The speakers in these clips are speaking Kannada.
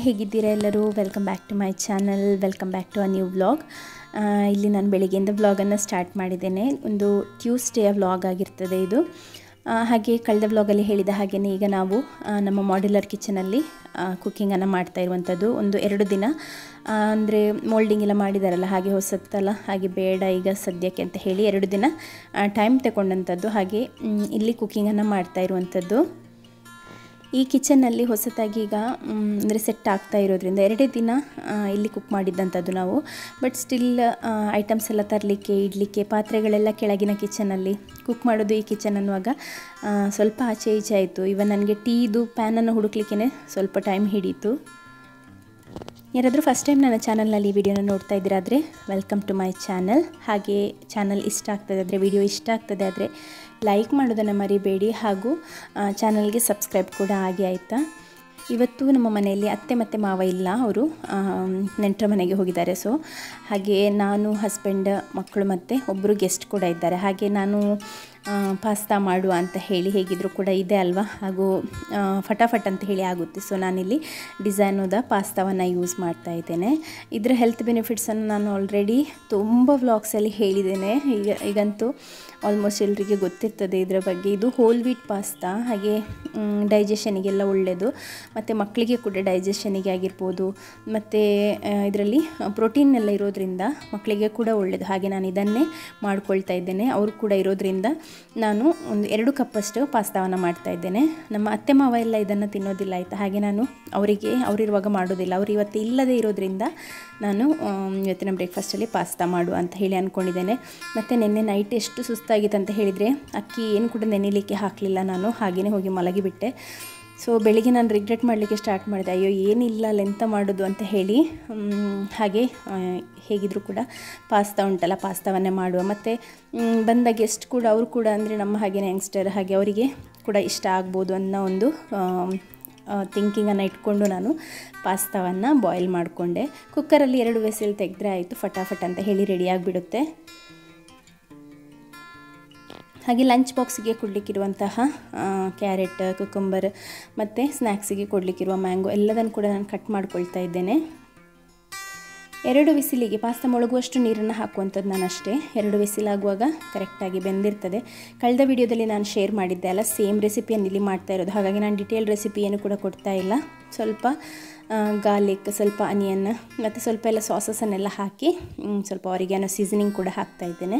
ಹೇಗಿದ್ದೀರಾ ಎಲ್ಲರೂ? Welcome back to my channel, welcome back to a new vlog. ಇಲ್ಲಿ ನಾನು ಬೆಳಿಗ್ಗೆಯಿಂದ ವ್ಲಾಗನ್ನು ಸ್ಟಾರ್ಟ್ ಮಾಡಿದ್ದೇನೆ. ಒಂದು ಟ್ಯೂಸ್ಡೇಯ ವ್ಲಾಗ್ ಆಗಿರ್ತದೆ ಇದು. ಹಾಗೆ ಕಳೆದ ವ್ಲಾಗಲ್ಲಿ ಹೇಳಿದ ಹಾಗೆಯೇ ಈಗ ನಾವು ನಮ್ಮ ಮಾಡ್ಯುಲರ್ ಕಿಚನಲ್ಲಿ ಕುಕ್ಕಿಂಗನ್ನು ಮಾಡ್ತಾ ಇರುವಂಥದ್ದು. ಒಂದು 2 ದಿನ ಅಂದರೆ ಮೋಲ್ಡಿಂಗ್ ಎಲ್ಲ ಮಾಡಿದಾರಲ್ಲ, ಹಾಗೆ ಹೊಸತ್ತಲ್ಲ, ಹಾಗೆ ಬೇಡ ಈಗ ಸದ್ಯಕ್ಕೆ ಅಂತ ಹೇಳಿ 2 ದಿನ ಟೈಮ್ ತಗೊಂಡಂಥದ್ದು. ಹಾಗೆ ಇಲ್ಲಿ ಕುಕ್ಕಿಂಗನ್ನು ಮಾಡ್ತಾ ಇರುವಂಥದ್ದು. ಈ ಕಿಚನ್ನಲ್ಲಿ ಹೊಸತಾಗಿ ಈಗ ಅಂದರೆ ಸೆಟ್ ಆಗ್ತಾ ಇರೋದ್ರಿಂದ 2 ದಿನ ಇಲ್ಲಿ ಕುಕ್ ಮಾಡಿದ್ದಂಥದ್ದು ನಾವು. ಬಟ್ ಸ್ಟಿಲ್ ಐಟಮ್ಸ್ ಎಲ್ಲ ತರಲಿಕ್ಕೆ, ಇಡಲಿಕ್ಕೆ, ಪಾತ್ರೆಗಳೆಲ್ಲ ಕೆಳಗಿನ ಕಿಚನಲ್ಲಿ, ಕುಕ್ ಮಾಡೋದು ಈ ಕಿಚನ್ ಅನ್ನುವಾಗ ಸ್ವಲ್ಪ ಆಚೆ ಈಚೆ ಆಯಿತು. ಇವನ್ ನನಗೆ ಟೀದು ಪ್ಯಾನನ್ನು ಹುಡುಕ್ಲಿಕ್ಕೆ ಸ್ವಲ್ಪ ಟೈಮ್ ಹಿಡೀತು. ಯಾರಾದರೂ ಫಸ್ಟ್ ಟೈಮ್ ನನ್ನ ಚಾನಲ್ನಲ್ಲಿ ಈ ವಿಡಿಯೋನ ನೋಡ್ತಾ ಇದ್ದೀರಾದರೆ ವೆಲ್ಕಮ್ ಟು ಮೈ ಚಾನಲ್. ಹಾಗೆ ಚಾನಲ್ ಇಷ್ಟ ಆಗ್ತದೆ ಆದರೆ, ವಿಡಿಯೋ ಇಷ್ಟ ಆಗ್ತದೆ ಆದರೆ ಲೈಕ್ ಮಾಡೋದನ್ನು ಮರಿಬೇಡಿ. ಹಾಗೂ ಚಾನಲ್ಗೆ ಸಬ್ಸ್ಕ್ರೈಬ್ ಕೂಡ ಆಗಿ ಆಯಿತಾ. ಇವತ್ತು ನಮ್ಮ ಮನೆಯಲ್ಲಿ ಅತ್ತೆ ಮತ್ತು ಮಾವ ಇಲ್ಲ, ಅವರು ನೆಂಟರ ಮನೆಗೆ ಹೋಗಿದ್ದಾರೆ. ಸೊ ಹಾಗೆ ನಾನು, ಹಸ್ಬೆಂಡ್, ಮಕ್ಕಳು ಮತ್ತು ಒಬ್ಬರು ಗೆಸ್ಟ್ ಕೂಡ ಇದ್ದಾರೆ. ಹಾಗೆ ನಾನು ಪಾಸ್ತಾ ಮಾಡುವ ಅಂತ ಹೇಳಿ, ಹೇಗಿದ್ದರೂ ಕೂಡ ಇದೆ ಅಲ್ವಾ, ಹಾಗೂ ಫಟಾಫಟ್ ಅಂತ ಹೇಳಿ ಆಗುತ್ತೆ. ಸೊ ನಾನಿಲ್ಲಿ ಡಿಸೈನೋದ ಪಾಸ್ತಾವನ್ನು ಯೂಸ್ ಮಾಡ್ತಾ ಇದ್ದೇನೆ. ಇದರ ಹೆಲ್ತ್ ಬೆನಿಫಿಟ್ಸನ್ನು ನಾನು ಆಲ್ರೆಡಿ ತುಂಬ ವ್ಲಾಗ್ಸಲ್ಲಿ ಹೇಳಿದ್ದೇನೆ. ಈಗಂತೂ ಆಲ್ಮೋಸ್ಟ್ ಎಲ್ಲರಿಗೆ ಗೊತ್ತಿರ್ತದೆ ಇದರ ಬಗ್ಗೆ. ಇದು ಹೋಲ್ ವೀಟ್ ಪಾಸ್ತಾ, ಹಾಗೆ ಡೈಜೆಷನಿಗೆಲ್ಲ ಒಳ್ಳೆಯದು, ಮತ್ತು ಮಕ್ಕಳಿಗೆ ಕೂಡ ಡೈಜೆಷನಿಗೆ ಆಗಿರ್ಬೋದು, ಮತ್ತು ಇದರಲ್ಲಿ ಪ್ರೋಟೀನ್ ಎಲ್ಲ ಇರೋದ್ರಿಂದ ಮಕ್ಕಳಿಗೆ ಕೂಡ ಒಳ್ಳೆಯದು. ಹಾಗೆ ನಾನು ಇದನ್ನೇ ಮಾಡ್ಕೊಳ್ತಾ ಇದ್ದೇನೆ. ಅವರು ಕೂಡ ಇರೋದ್ರಿಂದ ನಾನು ಒಂದು 2 ಕಪ್ಪಷ್ಟು ಪಾಸ್ತಾವನ್ನು ಮಾಡ್ತಾ ಇದ್ದೇನೆ. ನಮ್ಮ ಅತ್ತೆ ಮಾವ ಎಲ್ಲ ಇದನ್ನು ತಿನ್ನೋದಿಲ್ಲ ಆಯಿತಾ. ಹಾಗೆ ನಾನು ಅವರಿರುವಾಗ ಮಾಡೋದಿಲ್ಲ. ಅವರು ಇವತ್ತು ಇಲ್ಲದೇ ಇರೋದ್ರಿಂದ ನಾನು ಇವತ್ತಿನ ಬ್ರೇಕ್ಫಾಸ್ಟಲ್ಲಿ ಪಾಸ್ತಾ ಮಾಡುವ ಅಂತ ಹೇಳಿ ಅಂದ್ಕೊಂಡಿದ್ದೇನೆ. ಮತ್ತು ನಿನ್ನೆ ನೈಟ್ ಎಷ್ಟು ಸುಸ್ತಾಗಿತ್ತು ಅಂತ ಹೇಳಿದರೆ, ಅಕ್ಕಿ ಏನು ಕೂಡ ನೆನೆಯಲಿಕ್ಕೆ ಹಾಕಲಿಲ್ಲ ನಾನು, ಹಾಗೆಯೇ ಹೋಗಿ ಮಲಗಿಬಿಟ್ಟೆ. ಸೊ ಬೆಳಿಗ್ಗೆ ನಾನು ರಿಗ್ರೆಟ್ ಮಾಡಲಿಕ್ಕೆ ಸ್ಟಾರ್ಟ್ ಮಾಡಿದೆ, ಅಯ್ಯೋ ಏನಿಲ್ಲ ಅಲ್ಲ ಎಂತ ಮಾಡೋದು ಅಂತ ಹೇಳಿ. ಹಾಗೆ ಹೇಗಿದ್ದರೂ ಕೂಡ ಪಾಸ್ತಾ ಉಂಟಲ್ಲ, ಪಾಸ್ತಾವನ್ನೇ ಮಾಡುವ. ಮತ್ತು ಬಂದ ಗೆಸ್ಟ್ ಕೂಡ, ಅವರು ಕೂಡ ಅಂದರೆ ನಮ್ಮ ಹಾಗೆಯೇ ಯಂಗ್ಸ್ಟರ್, ಹಾಗೆ ಅವರಿಗೆ ಕೂಡ ಇಷ್ಟ ಆಗ್ಬೋದು ಅನ್ನೋ ಒಂದು ಥಿಂಕಿಂಗನ್ನು ಇಟ್ಕೊಂಡು ನಾನು ಪಾಸ್ತಾವನ್ನು ಬಾಯ್ಲ್ ಮಾಡಿಕೊಂಡೆ. ಕುಕ್ಕರಲ್ಲಿ 2 ವಿಸಿಲ್ ತೆಗೆದ್ರೆ ಆಯಿತು, ಫಟಾಫಟ್ ಅಂತ ಹೇಳಿ ರೆಡಿಯಾಗಿಬಿಡುತ್ತೆ. ಹಾಗೆ ಲಂಚ್ ಬಾಕ್ಸಿಗೆ ಕೊಡಲಿಕ್ಕಿರುವಂತಹ ಕ್ಯಾರೆಟ್, ಕುಕುಂಬರ್ ಮತ್ತು ಸ್ನ್ಯಾಕ್ಸಿಗೆ ಕೊಡಲಿಕ್ಕಿರುವ ಮ್ಯಾಂಗೋ ಎಲ್ಲದನ್ನು ಕೂಡ ನಾನು ಕಟ್ ಮಾಡ್ಕೊಳ್ತಾ ಇದ್ದೇನೆ. 2 ವಿಸಿಲಿಗೆ ಪಾಸ್ತಾ ಮುಳುಗುವಷ್ಟು ನೀರನ್ನು ಹಾಕುವಂಥದ್ದು ನಾನು ಅಷ್ಟೇ. 2 ವಿಸಿಲಾಗುವಾಗ ಕರೆಕ್ಟಾಗಿ ಬೆಂದಿರ್ತದೆ. ಕಳೆದ ವಿಡಿಯೋದಲ್ಲಿ ನಾನು ಶೇರ್ ಮಾಡಿದ್ದೆ ಅಲ್ಲ, ಸೇಮ್ ರೆಸಿಪಿಯನ್ನು ಇಲ್ಲಿ ಮಾಡ್ತಾ ಇರೋದು. ಹಾಗಾಗಿ ನಾನು ಡಿಟೇಲ್ ರೆಸಿಪಿ ಏನು ಕೂಡ ಕೊಡ್ತಾ ಇಲ್ಲ. ಸ್ವಲ್ಪ ಗಾರ್ಲಿಕ್, ಸ್ವಲ್ಪ ಅನಿಯನ್ ಮತ್ತು ಸ್ವಲ್ಪ ಎಲ್ಲ ಸಾಸಸನ್ನೆಲ್ಲ ಹಾಕಿ, ಸ್ವಲ್ಪ ಆರಿಗ್ಯಾನೋ ಸೀಸನಿಂಗ್ ಕೂಡ ಹಾಕ್ತಾ ಇದ್ದೇನೆ.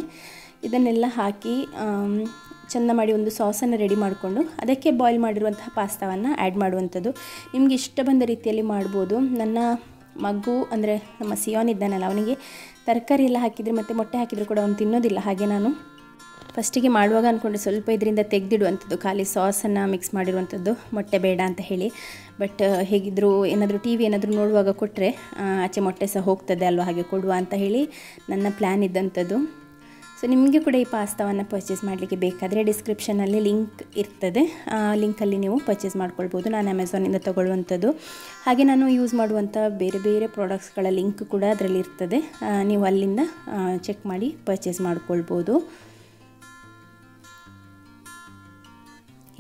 ಇದನ್ನೆಲ್ಲ ಹಾಕಿ ಚೆಂದ ಮಾಡಿ ಒಂದು ಸಾಸನ್ನು ರೆಡಿ ಮಾಡಿಕೊಂಡು ಅದಕ್ಕೆ ಬಾಯ್ಲ್ ಮಾಡಿರುವಂತಹ ಪಾಸ್ತಾವನ್ನು ಆ್ಯಡ್ ಮಾಡುವಂಥದ್ದು. ನಿಮಗೆ ಇಷ್ಟ ಬಂದ ರೀತಿಯಲ್ಲಿ ಮಾಡ್ಬೋದು. ನನ್ನ ಮಗು ಅಂದರೆ ನಮ್ಮ ಸಿಯಾನ್ ಇದ್ದಾನಲ್ಲ, ಅವನಿಗೆ ತರಕಾರಿ ಎಲ್ಲ ಹಾಕಿದರೆ ಮತ್ತು ಮೊಟ್ಟೆ ಹಾಕಿದರೂ ಕೂಡ ಅವನು ತಿನ್ನೋದಿಲ್ಲ. ಹಾಗೆ ನಾನು ಫಸ್ಟಿಗೆ ಮಾಡುವಾಗ ಅಂದ್ಕೊಂಡೆ ಸ್ವಲ್ಪ ಇದರಿಂದ ತೆಗೆದಿಡುವಂಥದ್ದು, ಖಾಲಿ ಸಾಸನ್ನು ಮಿಕ್ಸ್ ಮಾಡಿರುವಂಥದ್ದು, ಮೊಟ್ಟೆ ಬೇಡ ಅಂತ ಹೇಳಿ. ಬಟ್ ಹೇಗಿದ್ದರೂ ಏನಾದರೂ ಟಿ ವಿ ಏನಾದರೂ ನೋಡುವಾಗ ಕೊಟ್ಟರೆ ಆಚೆ ಮೊಟ್ಟೆ ಸಹ ಹೋಗ್ತದೆ ಅಲ್ವ, ಹಾಗೆ ಕೊಡುವ ಅಂತ ಹೇಳಿ ನನ್ನ ಪ್ಲ್ಯಾನ್ ಇದ್ದಂಥದ್ದು. ಸೊ ನಿಮಗೆ ಕೂಡ ಈ ಪಾಸ್ತಾವನ್ನು ಪರ್ಚೇಸ್ ಮಾಡಲಿಕ್ಕೆ ಬೇಕಾದರೆ ಡಿಸ್ಕ್ರಿಪ್ಷನಲ್ಲಿ ಲಿಂಕ್ ಇರ್ತದೆ, ಆ ಲಿಂಕಲ್ಲಿ ನೀವು ಪರ್ಚೇಸ್ ಮಾಡ್ಕೊಳ್ಬೋದು. ನಾನು ಅಮೆಝಾನಿಂದ ತೊಗೊಳ್ಳುವಂಥದ್ದು. ಹಾಗೆ ನಾನು ಯೂಸ್ ಮಾಡುವಂಥ ಬೇರೆ ಬೇರೆ ಪ್ರಾಡಕ್ಟ್ಸ್ಗಳ ಲಿಂಕ್ ಕೂಡ ಅದರಲ್ಲಿ ಇರ್ತದೆ, ನೀವು ಅಲ್ಲಿಂದ ಚೆಕ್ ಮಾಡಿ ಪರ್ಚೇಸ್ ಮಾಡ್ಕೊಳ್ಬೋದು.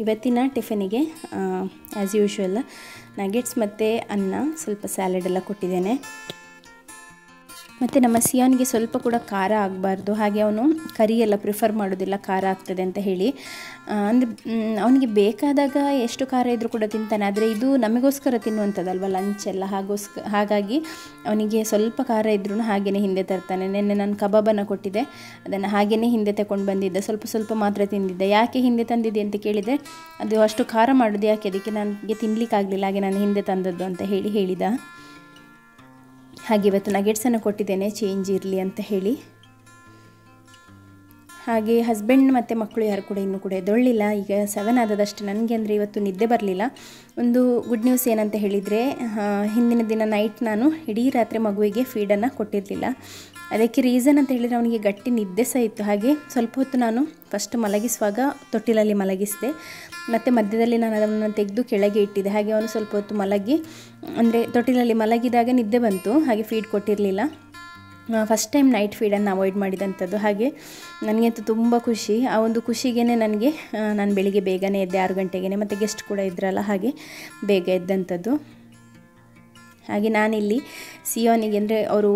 ಇವತ್ತಿನ ಟಿಫಿನಿಗೆ ಆ್ಯಸ್ ಯೂಶ್ವಲ್ ನಗೆಟ್ಸ್ ಮತ್ತು ಅನ್ನ, ಸ್ವಲ್ಪ ಸ್ಯಾಲೆಡ್ ಎಲ್ಲ ಕೊಟ್ಟಿದ್ದೇನೆ. ಮತ್ತು ನಮ್ಮ ಸಿಯಾನ್ಗೆ ಸ್ವಲ್ಪ ಕೂಡ ಖಾರ ಆಗಬಾರ್ದು, ಹಾಗೆ ಅವನು ಕರಿ ಎಲ್ಲ ಪ್ರಿಫರ್ ಮಾಡೋದಿಲ್ಲ, ಖಾರ ಆಗ್ತದೆ ಅಂತ ಹೇಳಿ. ಅಂದರೆ ಅವನಿಗೆ ಬೇಕಾದಾಗ ಎಷ್ಟು ಖಾರ ಇದ್ದರೂ ಕೂಡ ತಿಂತಾನೆ. ಆದರೆ ಇದು ನಮಗೋಸ್ಕರ ತಿನ್ನುವಂಥದ್ದಲ್ವ ಲಂಚೆಲ್ಲ, ಹಾಗಾಗಿ ಅವನಿಗೆ ಸ್ವಲ್ಪ ಖಾರ ಇದ್ರೂ ಹಾಗೆಯೇ ಹಿಂದೆ ತರ್ತಾನೆ. ನಿನ್ನೆ ನಾನು ಕಬಾಬನ್ನು ಕೊಟ್ಟಿದ್ದೆ, ಅದನ್ನು ಹಾಗೆಯೇ ಹಿಂದೆ ತಗೊಂಡು ಬಂದಿದ್ದೆ. ಸ್ವಲ್ಪ ಮಾತ್ರ ತಿಂದಿದ್ದೆ. ಯಾಕೆ ಹಿಂದೆ ತಂದಿದ್ದೆ ಅಂತ ಕೇಳಿದರೆ, ಅದು ಅಷ್ಟು ಖಾರ ಮಾಡೋದು ಯಾಕೆ, ಅದಕ್ಕೆ ನನಗೆ ತಿನ್ನಲಿಕ್ಕಾಗಲಿಲ್ಲ, ಹಾಗೆ ನಾನು ಹಿಂದೆ ತಂದದ್ದು ಅಂತ ಹೇಳಿದ. ಹಾಗೆ ಇವತ್ತು ನಗೆಟ್ಸನ್ನು ಕೊಟ್ಟಿದ್ದೇನೆ, ಚೇಂಜ್ ಇರಲಿ ಅಂತ ಹೇಳಿ. ಹಾಗೆ ಹಸ್ಬೆಂಡ್ ಮತ್ತು ಮಕ್ಕಳು ಯಾರು ಕೂಡ ಇನ್ನೂ ಕೂಡ ಎದ್ದೊಳ್ಳಿಲ್ಲ. ಈಗ 7 ಆದದಷ್ಟೇ. ನನಗೆ ಅಂದರೆ ಇವತ್ತು ನಿದ್ದೆ ಬರಲಿಲ್ಲ. ಒಂದು ಗುಡ್ ನ್ಯೂಸ್ ಏನಂತ ಹೇಳಿದರೆ, ಹಿಂದಿನ ದಿನ ನೈಟ್ ನಾನು ಇಡೀ ರಾತ್ರಿ ಮಗುವಿಗೆ ಫೀಡನ್ನು ಕೊಟ್ಟಿರಲಿಲ್ಲ. ಅದಕ್ಕೆ ರೀಸನ್ ಅಂತ ಹೇಳಿದರೆ, ಅವನಿಗೆ ಗಟ್ಟಿ ನಿದ್ದೆ ಸಹ ಇತ್ತು. ಹಾಗೆ ಸ್ವಲ್ಪ ಹೊತ್ತು ನಾನು ಫಸ್ಟ್ ಮಲಗಿಸುವಾಗ ತೊಟ್ಟಿಲಲ್ಲಿ ಮಲಗಿಸಿದೆ, ಮತ್ತು ಮಧ್ಯದಲ್ಲಿ ನಾನು ಅದನ್ನು ತೆಗೆದು ಕೆಳಗೆ ಇಟ್ಟಿದ್ದೆ. ಹಾಗೆ ಅವನು ಸ್ವಲ್ಪ ಹೊತ್ತು ಮಲಗಿ, ಅಂದರೆ ತೊಟ್ಟಿಲಲ್ಲಿ ಮಲಗಿದಾಗ ನಿದ್ದೆ ಬಂತು, ಹಾಗೆ ಫೀಡ್ ಕೊಟ್ಟಿರಲಿಲ್ಲ. ಫಸ್ಟ್ ಟೈಮ್ ನೈಟ್ ಫೀಡನ್ನು ಅವಾಯ್ಡ್ ಮಾಡಿದಂಥದ್ದು. ಹಾಗೆ ನನಗಂತೂ ತುಂಬ ಖುಷಿ. ಆ ಒಂದು ಖುಷಿಗೇ ನನಗೆ ನಾನು ಬೆಳಿಗ್ಗೆ ಬೇಗನೆ ಎದ್ದೆ, 6 ಗಂಟೆಗೆ, ಮತ್ತು ಗೆಸ್ಟ್ ಕೂಡ ಇದ್ರಲ್ಲ, ಹಾಗೆ ಬೇಗ ಎದ್ದಂಥದ್ದು. ಹಾಗೆ ನಾನಿಲ್ಲಿ ಸಿಯೋನಿಗೆ ಅಂದರೆ ಅವರು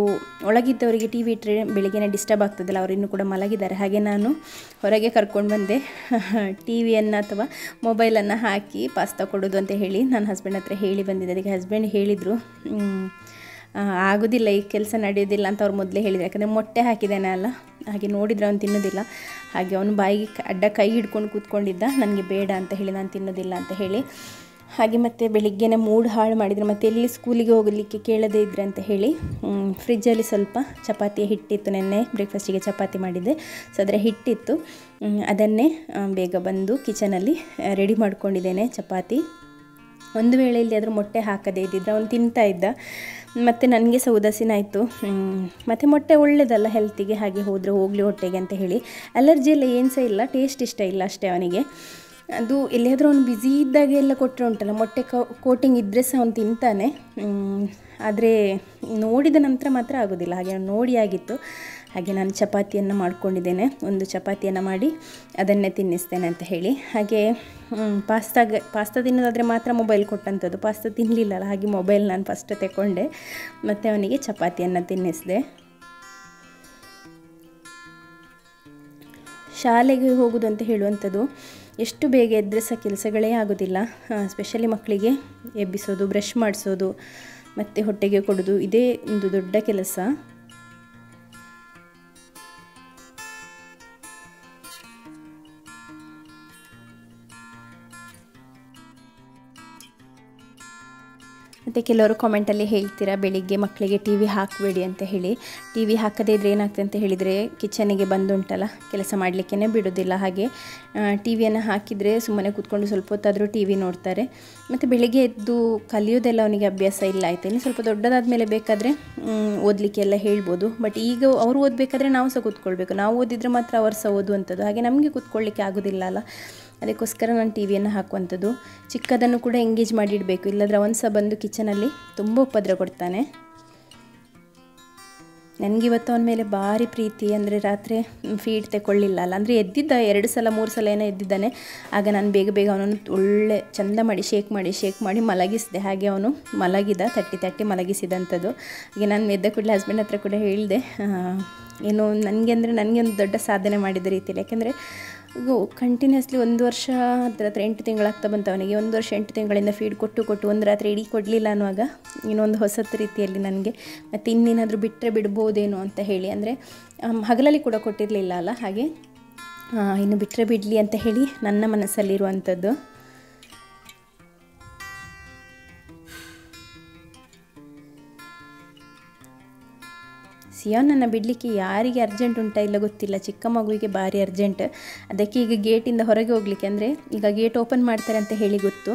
ಒಳಗಿದ್ದವರಿಗೆ ಟಿ ವಿ ಇಟ್ಟರೆ ಬೆಳಿಗ್ಗೆನೇ ಡಿಸ್ಟರ್ಬ್ ಆಗ್ತದಲ್ಲ, ಅವರು ಇನ್ನೂ ಕೂಡ ಮಲಗಿದ್ದಾರೆ. ಹಾಗೆ ನಾನು ಹೊರಗೆ ಕರ್ಕೊಂಡು ಬಂದೆ ಟಿ ವಿಯನ್ನು ಅಥವಾ ಮೊಬೈಲನ್ನು ಹಾಕಿ ಪಾಸ್ತಾ ಕೊಡೋದು ಅಂತ ಹೇಳಿ ನನ್ನ ಹಸ್ಬೆಂಡ್ ಹತ್ರ ಹೇಳಿ ಬಂದಿದ್ದೆ. ಅದಕ್ಕೆ ಹಸ್ಬೆಂಡ್ ಹೇಳಿದರು ಆಗೋದಿಲ್ಲ, ಈ ಕೆಲಸ ನಡೆಯೋದಿಲ್ಲ ಅಂತ ಅವ್ರು ಮೊದಲೇ ಹೇಳಿದ್ರು. ಯಾಕಂದರೆ ಮೊಟ್ಟೆ ಹಾಕಿದ್ದೇನೆ ಅಲ್ಲ, ಹಾಗೆ ನೋಡಿದರೆ ಅವನು ತಿನ್ನೋದಿಲ್ಲ. ಹಾಗೆ ಅವನು ಬಾಯಿಗೆ ಅಡ್ಡ ಕೈ ಹಿಡ್ಕೊಂಡು ಕೂತ್ಕೊಂಡಿದ್ದ, ನನಗೆ ಬೇಡ ಅಂತ ಹೇಳಿ, ನಾನು ತಿನ್ನೋದಿಲ್ಲ ಅಂತ ಹೇಳಿ. ಹಾಗೆ ಮತ್ತು ಬೆಳಿಗ್ಗೆನೇ ಮೂಡ್ ಹಾಳು ಮಾಡಿದರೆ ಮತ್ತು ಎಲ್ಲಿ ಸ್ಕೂಲಿಗೆ ಹೋಗಲಿಕ್ಕೆ ಕೇಳದೇ ಇದ್ರೆ ಅಂತ ಹೇಳಿ ಫ್ರಿಜ್ಜಲ್ಲಿ ಸ್ವಲ್ಪ ಚಪಾತಿಯ ಹಿಟ್ಟಿತ್ತು. ನೆನ್ನೆ ಬ್ರೇಕ್ಫಾಸ್ಟಿಗೆ ಚಪಾತಿ ಮಾಡಿದ್ದೆ, ಸೊ ಅದರ ಹಿಟ್ಟಿತ್ತು. ಅದನ್ನೇ ಬೇಗ ಬಂದು ಕಿಚನಲ್ಲಿ ರೆಡಿ ಮಾಡ್ಕೊಂಡಿದ್ದೇನೆ ಚಪಾತಿ. ಒಂದು ವೇಳೆ ಇಲ್ಲಿ ಆದರೂ ಮೊಟ್ಟೆ ಹಾಕದೇ ಇದ್ದಿದ್ರೆ ಅವನು ತಿಂತಾ ಇದ್ದ. ಮತ್ತು ನನಗೆ ಸಹ ಉದಾಸೀನ ಆಯಿತು. ಮತ್ತು ಮೊಟ್ಟೆ ಒಳ್ಳೆಯದಲ್ಲ ಹೆಲ್ತಿಗೆ, ಹಾಗೆ ಹೋದರೆ ಹೋಗಲಿ ಹೊಟ್ಟೆಗೆ ಅಂತ ಹೇಳಿ. ಅಲರ್ಜಿ ಎಲ್ಲ ಏನು ಸಹ ಇಲ್ಲ, ಟೇಸ್ಟ್ ಇಷ್ಟ ಇಲ್ಲ ಅಷ್ಟೇ ಅವನಿಗೆ. ಅದು ಎಲ್ಲಿಯಾದರೂ ಅವನು ಬ್ಯುಸಿ ಇದ್ದಾಗ ಎಲ್ಲ ಕೊಟ್ಟರೆ ಉಂಟಲ್ಲ, ಮೊಟ್ಟೆ ಕೋಟಿಂಗ್ ಇದ್ದರೆ ಸಹ ಅವನು ತಿಂತಾನೆ. ಆದರೆ ನೋಡಿದ ನಂತರ ಮಾತ್ರ ಆಗೋದಿಲ್ಲ. ಹಾಗೆ ಅವನು ನೋಡಿ ಆಗಿತ್ತು. ಹಾಗೆ ನಾನು ಚಪಾತಿಯನ್ನು ಮಾಡ್ಕೊಂಡಿದ್ದೇನೆ. ಒಂದು ಚಪಾತಿಯನ್ನು ಮಾಡಿ ಅದನ್ನೇ ತಿನ್ನಿಸ್ತೇನೆ ಅಂತ ಹೇಳಿ. ಹಾಗೆ ಪಾಸ್ತಾ ತಿನ್ನೋದಾದರೆ ಮಾತ್ರ ಮೊಬೈಲ್ ಕೊಟ್ಟಂಥದ್ದು. ಪಾಸ್ತಾ ತಿನ್ನಲಿಲ್ಲಲ್ಲ, ಹಾಗೆ ಮೊಬೈಲ್ ನಾನು ಫಸ್ಟ್ ತಗೊಂಡೆ ಮತ್ತು ಅವನಿಗೆ ಚಪಾತಿಯನ್ನು ತಿನ್ನಿಸಿದೆ. ಶಾಲೆಗೆ ಹೋಗೋದು ಅಂತ ಹೇಳುವಂಥದ್ದು ಎಷ್ಟು ಬೇಗ ಎದ್ದರೆ ಸಹ ಕೆಲಸಗಳೇ ಆಗೋದಿಲ್ಲ. ಸ್ಪೆಷಲಿ ಮಕ್ಕಳಿಗೆ ಎಬ್ಬಿಸೋದು, ಬ್ರಷ್ ಮಾಡಿಸೋದು ಮತ್ತು ಹೊಟ್ಟೆಗೆ ಕೊಡೋದು, ಇದೇ ಒಂದು ದೊಡ್ಡ ಕೆಲಸ. ಮತ್ತು ಕೆಲವರು ಕಾಮೆಂಟಲ್ಲಿ ಹೇಳ್ತೀರಾ ಬೆಳಿಗ್ಗೆ ಮಕ್ಕಳಿಗೆ ಟಿ ವಿ ಹಾಕಬೇಡಿ ಅಂತ ಹೇಳಿ. ಟಿ ವಿ ಹಾಕದೇ ಇದ್ದರೆ ಏನಾಗ್ತದೆ ಅಂತ ಹೇಳಿದರೆ ಕಿಚನಿಗೆ ಬಂದುಂಟಲ್ಲ ಕೆಲಸ ಮಾಡಲಿಕ್ಕೇ ಬಿಡೋದಿಲ್ಲ. ಹಾಗೆ ಟಿ ವಿಯನ್ನು ಹಾಕಿದರೆ ಸುಮ್ಮನೆ ಕೂತ್ಕೊಂಡು ಸ್ವಲ್ಪ ಹೊತ್ತಾದರೂ ಟಿ ವಿ ನೋಡ್ತಾರೆ. ಮತ್ತು ಬೆಳಿಗ್ಗೆ ಎದ್ದು ಕಲಿಯೋದೆಲ್ಲ ಅವನಿಗೆ ಅಭ್ಯಾಸ ಇಲ್ಲ ಆಯಿತು. ಇನ್ನು ಸ್ವಲ್ಪ ದೊಡ್ಡದಾದ ಮೇಲೆ ಬೇಕಾದರೆ ಓದಲಿಕ್ಕೆಲ್ಲ ಹೇಳ್ಬೋದು. ಬಟ್ ಈಗ ಅವರು ಓದಬೇಕಾದ್ರೆ ನಾವು ಸಹ ಕೂತ್ಕೊಳ್ಬೇಕು. ನಾವು ಓದಿದರೆ ಮಾತ್ರ ಅವರು ಸಹ ಓದುವಂಥದ್ದು. ಹಾಗೆ ನಮಗೆ ಕೂತ್ಕೊಳ್ಳಿಕ್ಕೆ ಆಗೋದಿಲ್ಲ ಅಲ್ಲ, ಅದಕ್ಕೋಸ್ಕರ ನಾನು ಟಿ ವಿಯನ್ನು ಹಾಕುವಂಥದ್ದು. ಚಿಕ್ಕದನ್ನು ಕೂಡ ಎಂಗೇಜ್ ಮಾಡಿಡಬೇಕು, ಇಲ್ಲಾಂದರೆ ಅವನು ಸಹ ಬಂದು ಕಿಚನಲ್ಲಿ ತುಂಬ ಉಪದ್ರ ಕೊಡ್ತಾನೆ. ನನಗಿವತ್ತು ಅವನ ಮೇಲೆ ಭಾರಿ ಪ್ರೀತಿ. ಅಂದರೆ ರಾತ್ರಿ ಫೀಡ್ ತಗೊಳ್ಳಿಲ್ಲ ಅಲ್ಲ, ಅಂದರೆ ಎದ್ದಿದ್ದ 2 ಸಲ 3 ಸಲ ಏನೋ ಎದ್ದಿದ್ದಾನೆ. ಆಗ ನಾನು ಬೇಗ ಅವನನ್ನು ಒಳ್ಳೆ ಚಂದ ಮಾಡಿ ಶೇಕ್ ಮಾಡಿ ಮಲಗಿಸಿದೆ. ಹಾಗೆ ಅವನು ಮಲಗಿದ, ತಟ್ಟಿ ಮಲಗಿಸಿದಂಥದ್ದು. ಹಾಗೆ ನಾನು ಎದ್ದ ಕೂಡಲೇ ಹಸ್ಬೆಂಡ್ ಹತ್ರ ಕೂಡ ಹೇಳಿದೆ, ಏನು ನನಗೆ ಒಂದು ದೊಡ್ಡ ಸಾಧನೆ ಮಾಡಿದ ರೀತಿಯಲ್ಲಿ. ಯಾಕೆಂದರೆ ಕಂಟಿನ್ಯೂಸ್ಲಿ 1 ವರ್ಷ ಹತ್ರ 8 ತಿಂಗಳಾಗ್ತಾ ಬಂತು ಅವನಿಗೆ. 1 ವರ್ಷ 8 ತಿಂಗಳಿಂದ ಫೀಡ್ ಕೊಟ್ಟು ಒಂದು ರಾತ್ರಿ ಇಡೀ ಕೊಡಲಿಲ್ಲ ಅನ್ನುವಾಗ ಇನ್ನೊಂದು ಹೊಸತು ರೀತಿಯಲ್ಲಿ ನನಗೆ ಮತ್ತು ಇನ್ನೇನಾದರೂ ಬಿಟ್ಟರೆ ಬಿಡ್ಬೋದೇನೋ ಅಂತ ಹೇಳಿ. ಅಂದರೆ ಹಗಲಲ್ಲಿ ಕೂಡ ಕೊಟ್ಟಿರಲಿಲ್ಲ ಅಲ್ಲ, ಹಾಗೆ ಇನ್ನು ಬಿಟ್ಟರೆ ಬಿಡಲಿ ಅಂತ ಹೇಳಿ ನನ್ನ ಮನಸ್ಸಲ್ಲಿರುವಂಥದ್ದು. ಸಿಯೋನನ್ನು ಬಿಡಲಿಕ್ಕೆ ಯಾರಿಗೆ ಅರ್ಜೆಂಟ್ ಉಂಟಾ ಇಲ್ಲ ಗೊತ್ತಿಲ್ಲ, ಚಿಕ್ಕ ಮಗುವಿಗೆ ಭಾರಿ ಅರ್ಜೆಂಟ್. ಅದಕ್ಕೆ ಈಗ ಗೇಟಿಂದ ಹೊರಗೆ ಹೋಗಲಿಕ್ಕೆ, ಅಂದರೆ ಈಗ ಗೇಟ್ ಓಪನ್ ಮಾಡ್ತಾರೆ ಅಂತ ಹೇಳಿ ಗೊತ್ತು.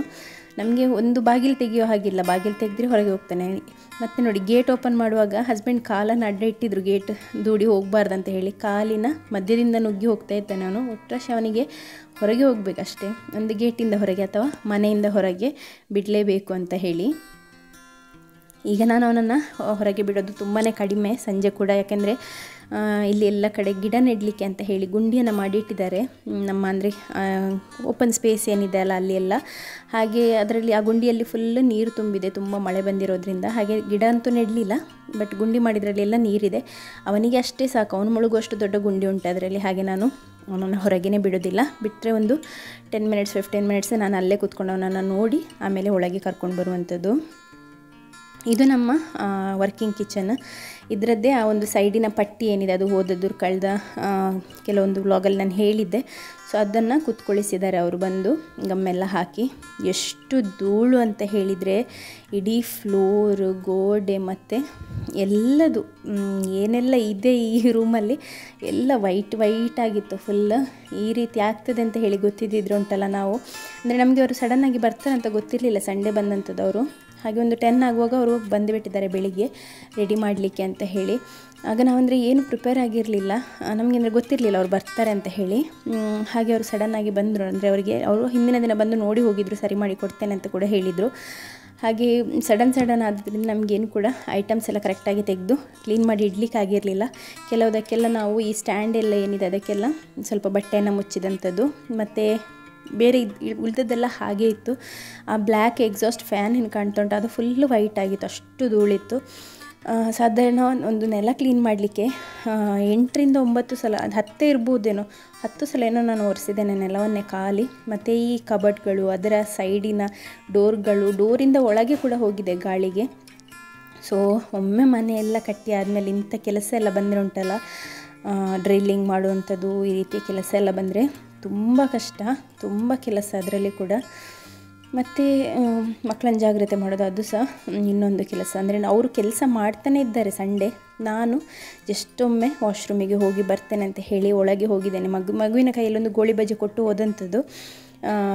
ನಮಗೆ ಒಂದು ಬಾಗಿಲು ತೆಗೆಯೋ ಹಾಗಿಲ್ಲ, ಬಾಗಿಲು ತೆಗೆದ್ರೆ ಹೊರಗೆ ಹೋಗ್ತಾನೆ. ಮತ್ತು ನೋಡಿ, ಗೇಟ್ ಓಪನ್ ಮಾಡುವಾಗ ಹಸ್ಬೆಂಡ್ ಕಾಲನ್ನು ಅಡ್ಡ ಇಟ್ಟಿದ್ರು, ಗೇಟ್ ದೂಡಿ ಹೋಗಬಾರ್ದಂತ ಹೇಳಿ. ಕಾಲಿನ ಮಧ್ಯದಿಂದ ನುಗ್ಗಿ ಹೋಗ್ತಾ ಇದ್ದಾನೆ ಅವನು. ಒಟ್ಟರಾಶಿ ಅವನಿಗೆ ಹೊರಗೆ ಹೋಗಬೇಕಷ್ಟೇ, ಒಂದು ಗೇಟಿಂದ ಹೊರಗೆ ಅಥವಾ ಮನೆಯಿಂದ ಹೊರಗೆ ಬಿಡಲೇಬೇಕು ಅಂತ ಹೇಳಿ. ಈಗ ನಾನು ಅವನನ್ನು ಹೊರಗೆ ಬಿಡೋದು ತುಂಬಾ ಕಡಿಮೆ, ಸಂಜೆ ಕೂಡ. ಯಾಕೆಂದರೆ ಇಲ್ಲಿ ಎಲ್ಲ ಕಡೆ ಗಿಡ ನೆಡಲಿಕ್ಕೆ ಅಂತ ಹೇಳಿ ಗುಂಡಿಯನ್ನು ಮಾಡಿಟ್ಟಿದ್ದಾರೆ. ನಮ್ಮ ಅಂದರೆ ಓಪನ್ ಸ್ಪೇಸ್ ಏನಿದೆ ಅಲ್ಲ ಅಲ್ಲಿ ಎಲ್ಲ. ಹಾಗೆ ಅದರಲ್ಲಿ ಆ ಗುಂಡಿಯಲ್ಲಿ ಫುಲ್ ನೀರು ತುಂಬಿದೆ, ತುಂಬ ಮಳೆ ಬಂದಿರೋದ್ರಿಂದ. ಹಾಗೆ ಗಿಡ ಅಂತೂ ನೆಡಲಿಲ್ಲ, ಬಟ್ ಗುಂಡಿ ಮಾಡಿದ್ರಲ್ಲಿ ಎಲ್ಲ ನೀರಿದೆ. ಅವನಿಗೆ ಅಷ್ಟೇ ಸಾಕು, ಅವನು ಮುಳುಗುವಷ್ಟು ದೊಡ್ಡ ಗುಂಡಿ ಉಂಟು ಅದರಲ್ಲಿ. ಹಾಗೆ ನಾನು ಅವನನ್ನು ಹೊರಗೇ ಬಿಡೋದಿಲ್ಲ. ಬಿಟ್ಟರೆ ಒಂದು 10 ಮಿನಿಟ್ಸ್ 15 ಮಿನಿಟ್ಸ್ ನಾನು ಅಲ್ಲೇ ಕೂತ್ಕೊಂಡು ಅವನನ್ನು ನೋಡಿ ಆಮೇಲೆ ಒಳಗೆ ಕರ್ಕೊಂಡು ಬರುವಂಥದ್ದು. ಇದು ನಮ್ಮ ವರ್ಕಿಂಗ್ ಕಿಚನ್. ಇದರದ್ದೇ ಆ ಒಂದು ಸೈಡಿನ ಪಟ್ಟಿ ಏನಿದೆ ಅದು ಹೋದದ್ದು ಕಳೆದ ಕೆಲವೊಂದು ವ್ಲಾಗಲ್ಲಿ ನಾನು ಹೇಳಿದ್ದೆ. ಸೊ ಅದನ್ನು ಕುತ್ಕೊಳಿಸಿದ್ದಾರೆ ಅವರು ಬಂದು ಗಮ್ಮೆಲ್ಲ ಹಾಕಿ. ಎಷ್ಟು ಧೂಳು ಅಂತ ಹೇಳಿದರೆ ಇಡೀ ಫ್ಲೋರು, ಗೋಡೆ ಮತ್ತು ಎಲ್ಲದು ಏನೆಲ್ಲ ಇದೆ ಈ ರೂಮಲ್ಲಿ ಎಲ್ಲ ವೈಟ್ ಆಗಿತ್ತು ಫುಲ್. ಈ ರೀತಿ ಆಗ್ತದೆ ಅಂತ ಹೇಳಿ ಗೊತ್ತಿದ್ದಿದ್ರು ಉಂಟಲ್ಲ ನಾವು, ಅಂದರೆ ನಮಗೆ ಅವರು ಸಡನ್ನಾಗಿ ಬರ್ತಾರೆ ಅಂತ ಗೊತ್ತಿರಲಿಲ್ಲ. ಸಂಡೇ ಬಂದಂಥದ್ದು ಅವರು. ಹಾಗೆ ಒಂದು 10 ಆಗುವಾಗ ಅವರು ಬಂದುಬಿಟ್ಟಿದ್ದಾರೆ ಬೆಳಿಗ್ಗೆ ರೆಡಿ ಮಾಡಲಿಕ್ಕೆ ಅಂತ ಹೇಳಿ. ಆಗ ನಾವಂದರೆ ಏನು ಪ್ರಿಪೇರ್ ಆಗಿರಲಿಲ್ಲ, ನಮಗೆ ಅಂದರೆ ಗೊತ್ತಿರಲಿಲ್ಲ ಅವ್ರು ಬರ್ತಾರೆ ಅಂತ ಹೇಳಿ. ಹಾಗೆ ಅವರು ಸಡನ್ನಾಗಿ ಬಂದರು. ಅಂದರೆ ಅವರು ಹಿಂದಿನ ದಿನ ಬಂದು ನೋಡಿ ಹೋಗಿದ್ರು, ಸರಿ ಮಾಡಿ ಕೊಡ್ತೇನೆ ಅಂತ ಕೂಡ ಹೇಳಿದರು. ಹಾಗೆ ಸಡನ್ ಆದ್ದರಿಂದ ನಮಗೇನು ಕೂಡ ಐಟಮ್ಸ್ ಎಲ್ಲ ಕರೆಕ್ಟಾಗಿ ತೆಗೆದು ಕ್ಲೀನ್ ಮಾಡಿ ಇಡಲಿಕ್ಕಾಗಿರಲಿಲ್ಲ. ಕೆಲವುದಕ್ಕೆಲ್ಲ ನಾವು ಈ ಸ್ಟ್ಯಾಂಡ್ ಎಲ್ಲ ಏನಿದೆ ಅದಕ್ಕೆಲ್ಲ ಸ್ವಲ್ಪ ಬಟ್ಟೆಯನ್ನು ಮುಚ್ಚಿದಂಥದ್ದು. ಮತ್ತು ಬೇರೆ ಉಳಿದದ್ದೆಲ್ಲ ಹಾಗೆ ಇತ್ತು. ಆ ಬ್ಲ್ಯಾಕ್ ಎಕ್ಸಾಸ್ಟ್ ಫ್ಯಾನ್ ಏನು ಕಾಣ್ತಾ ಉಂಟು ಅದು ಫುಲ್ಲು ವೈಟ್ ಆಗಿತ್ತು, ಅಷ್ಟು ಧೂಳಿತ್ತು. ಸಾಧಾರಣ ಒಂದು ನೆಲ ಕ್ಲೀನ್ ಮಾಡಲಿಕ್ಕೆ 8ರಿಂದ 9 ಸಲ, ಅದು 10 ಇರ್ಬೋದೇನೋ, 10 ಸಲ ಏನೋ ನಾನು ಒರೆಸಿದ್ದೇನೆ ನೆಲವನ್ನೇ ಖಾಲಿ. ಮತ್ತು ಈ ಕಬಡ್ಗಳು, ಅದರ ಸೈಡಿನ ಡೋರಿಂದ ಒಳಗೆ ಕೂಡ ಹೋಗಿದೆ ಗಾಳಿಗೆ. ಸೊ ಒಮ್ಮೆ ಮನೆಯೆಲ್ಲ ಕಟ್ಟಿ ಆದಮೇಲೆ ಇಂಥ ಕೆಲಸ ಎಲ್ಲ ಬಂದರೆ ಉಂಟಲ್ಲ, ಡ್ರಿಲ್ಲಿಂಗ್ ಮಾಡುವಂಥದ್ದು, ಈ ರೀತಿಯ ಕೆಲಸ ಎಲ್ಲ ಬಂದರೆ ತುಂಬ ಕಷ್ಟ, ತುಂಬ ಕೆಲಸ ಅದರಲ್ಲಿ ಕೂಡ. ಮತ್ತು ಮಕ್ಕಳನ್ನು ಜಾಗ್ರತೆ ಮಾಡೋದು ಅದು ಸಹ ಇನ್ನೊಂದು ಕೆಲಸ. ಅಂದರೆ ಅವರು ಕೆಲಸ ಮಾಡ್ತಾನೆ ಇದ್ದಾರೆ ಸಂಡೇ. ನಾನು ಜಸ್ಟ್ ಒಮ್ಮೆ ವಾಶ್ರೂಮಿಗೆ ಹೋಗಿ ಬರ್ತೇನೆ ಅಂತ ಹೇಳಿ ಒಳಗೆ ಹೋಗಿದ್ದೇನೆ. ಮಗುವಿನ ಕೈಯಲ್ಲೊಂದು ಗೋಳಿ ಬಜ್ಜಿ ಕೊಟ್ಟು ಹೋದಂಥದ್ದು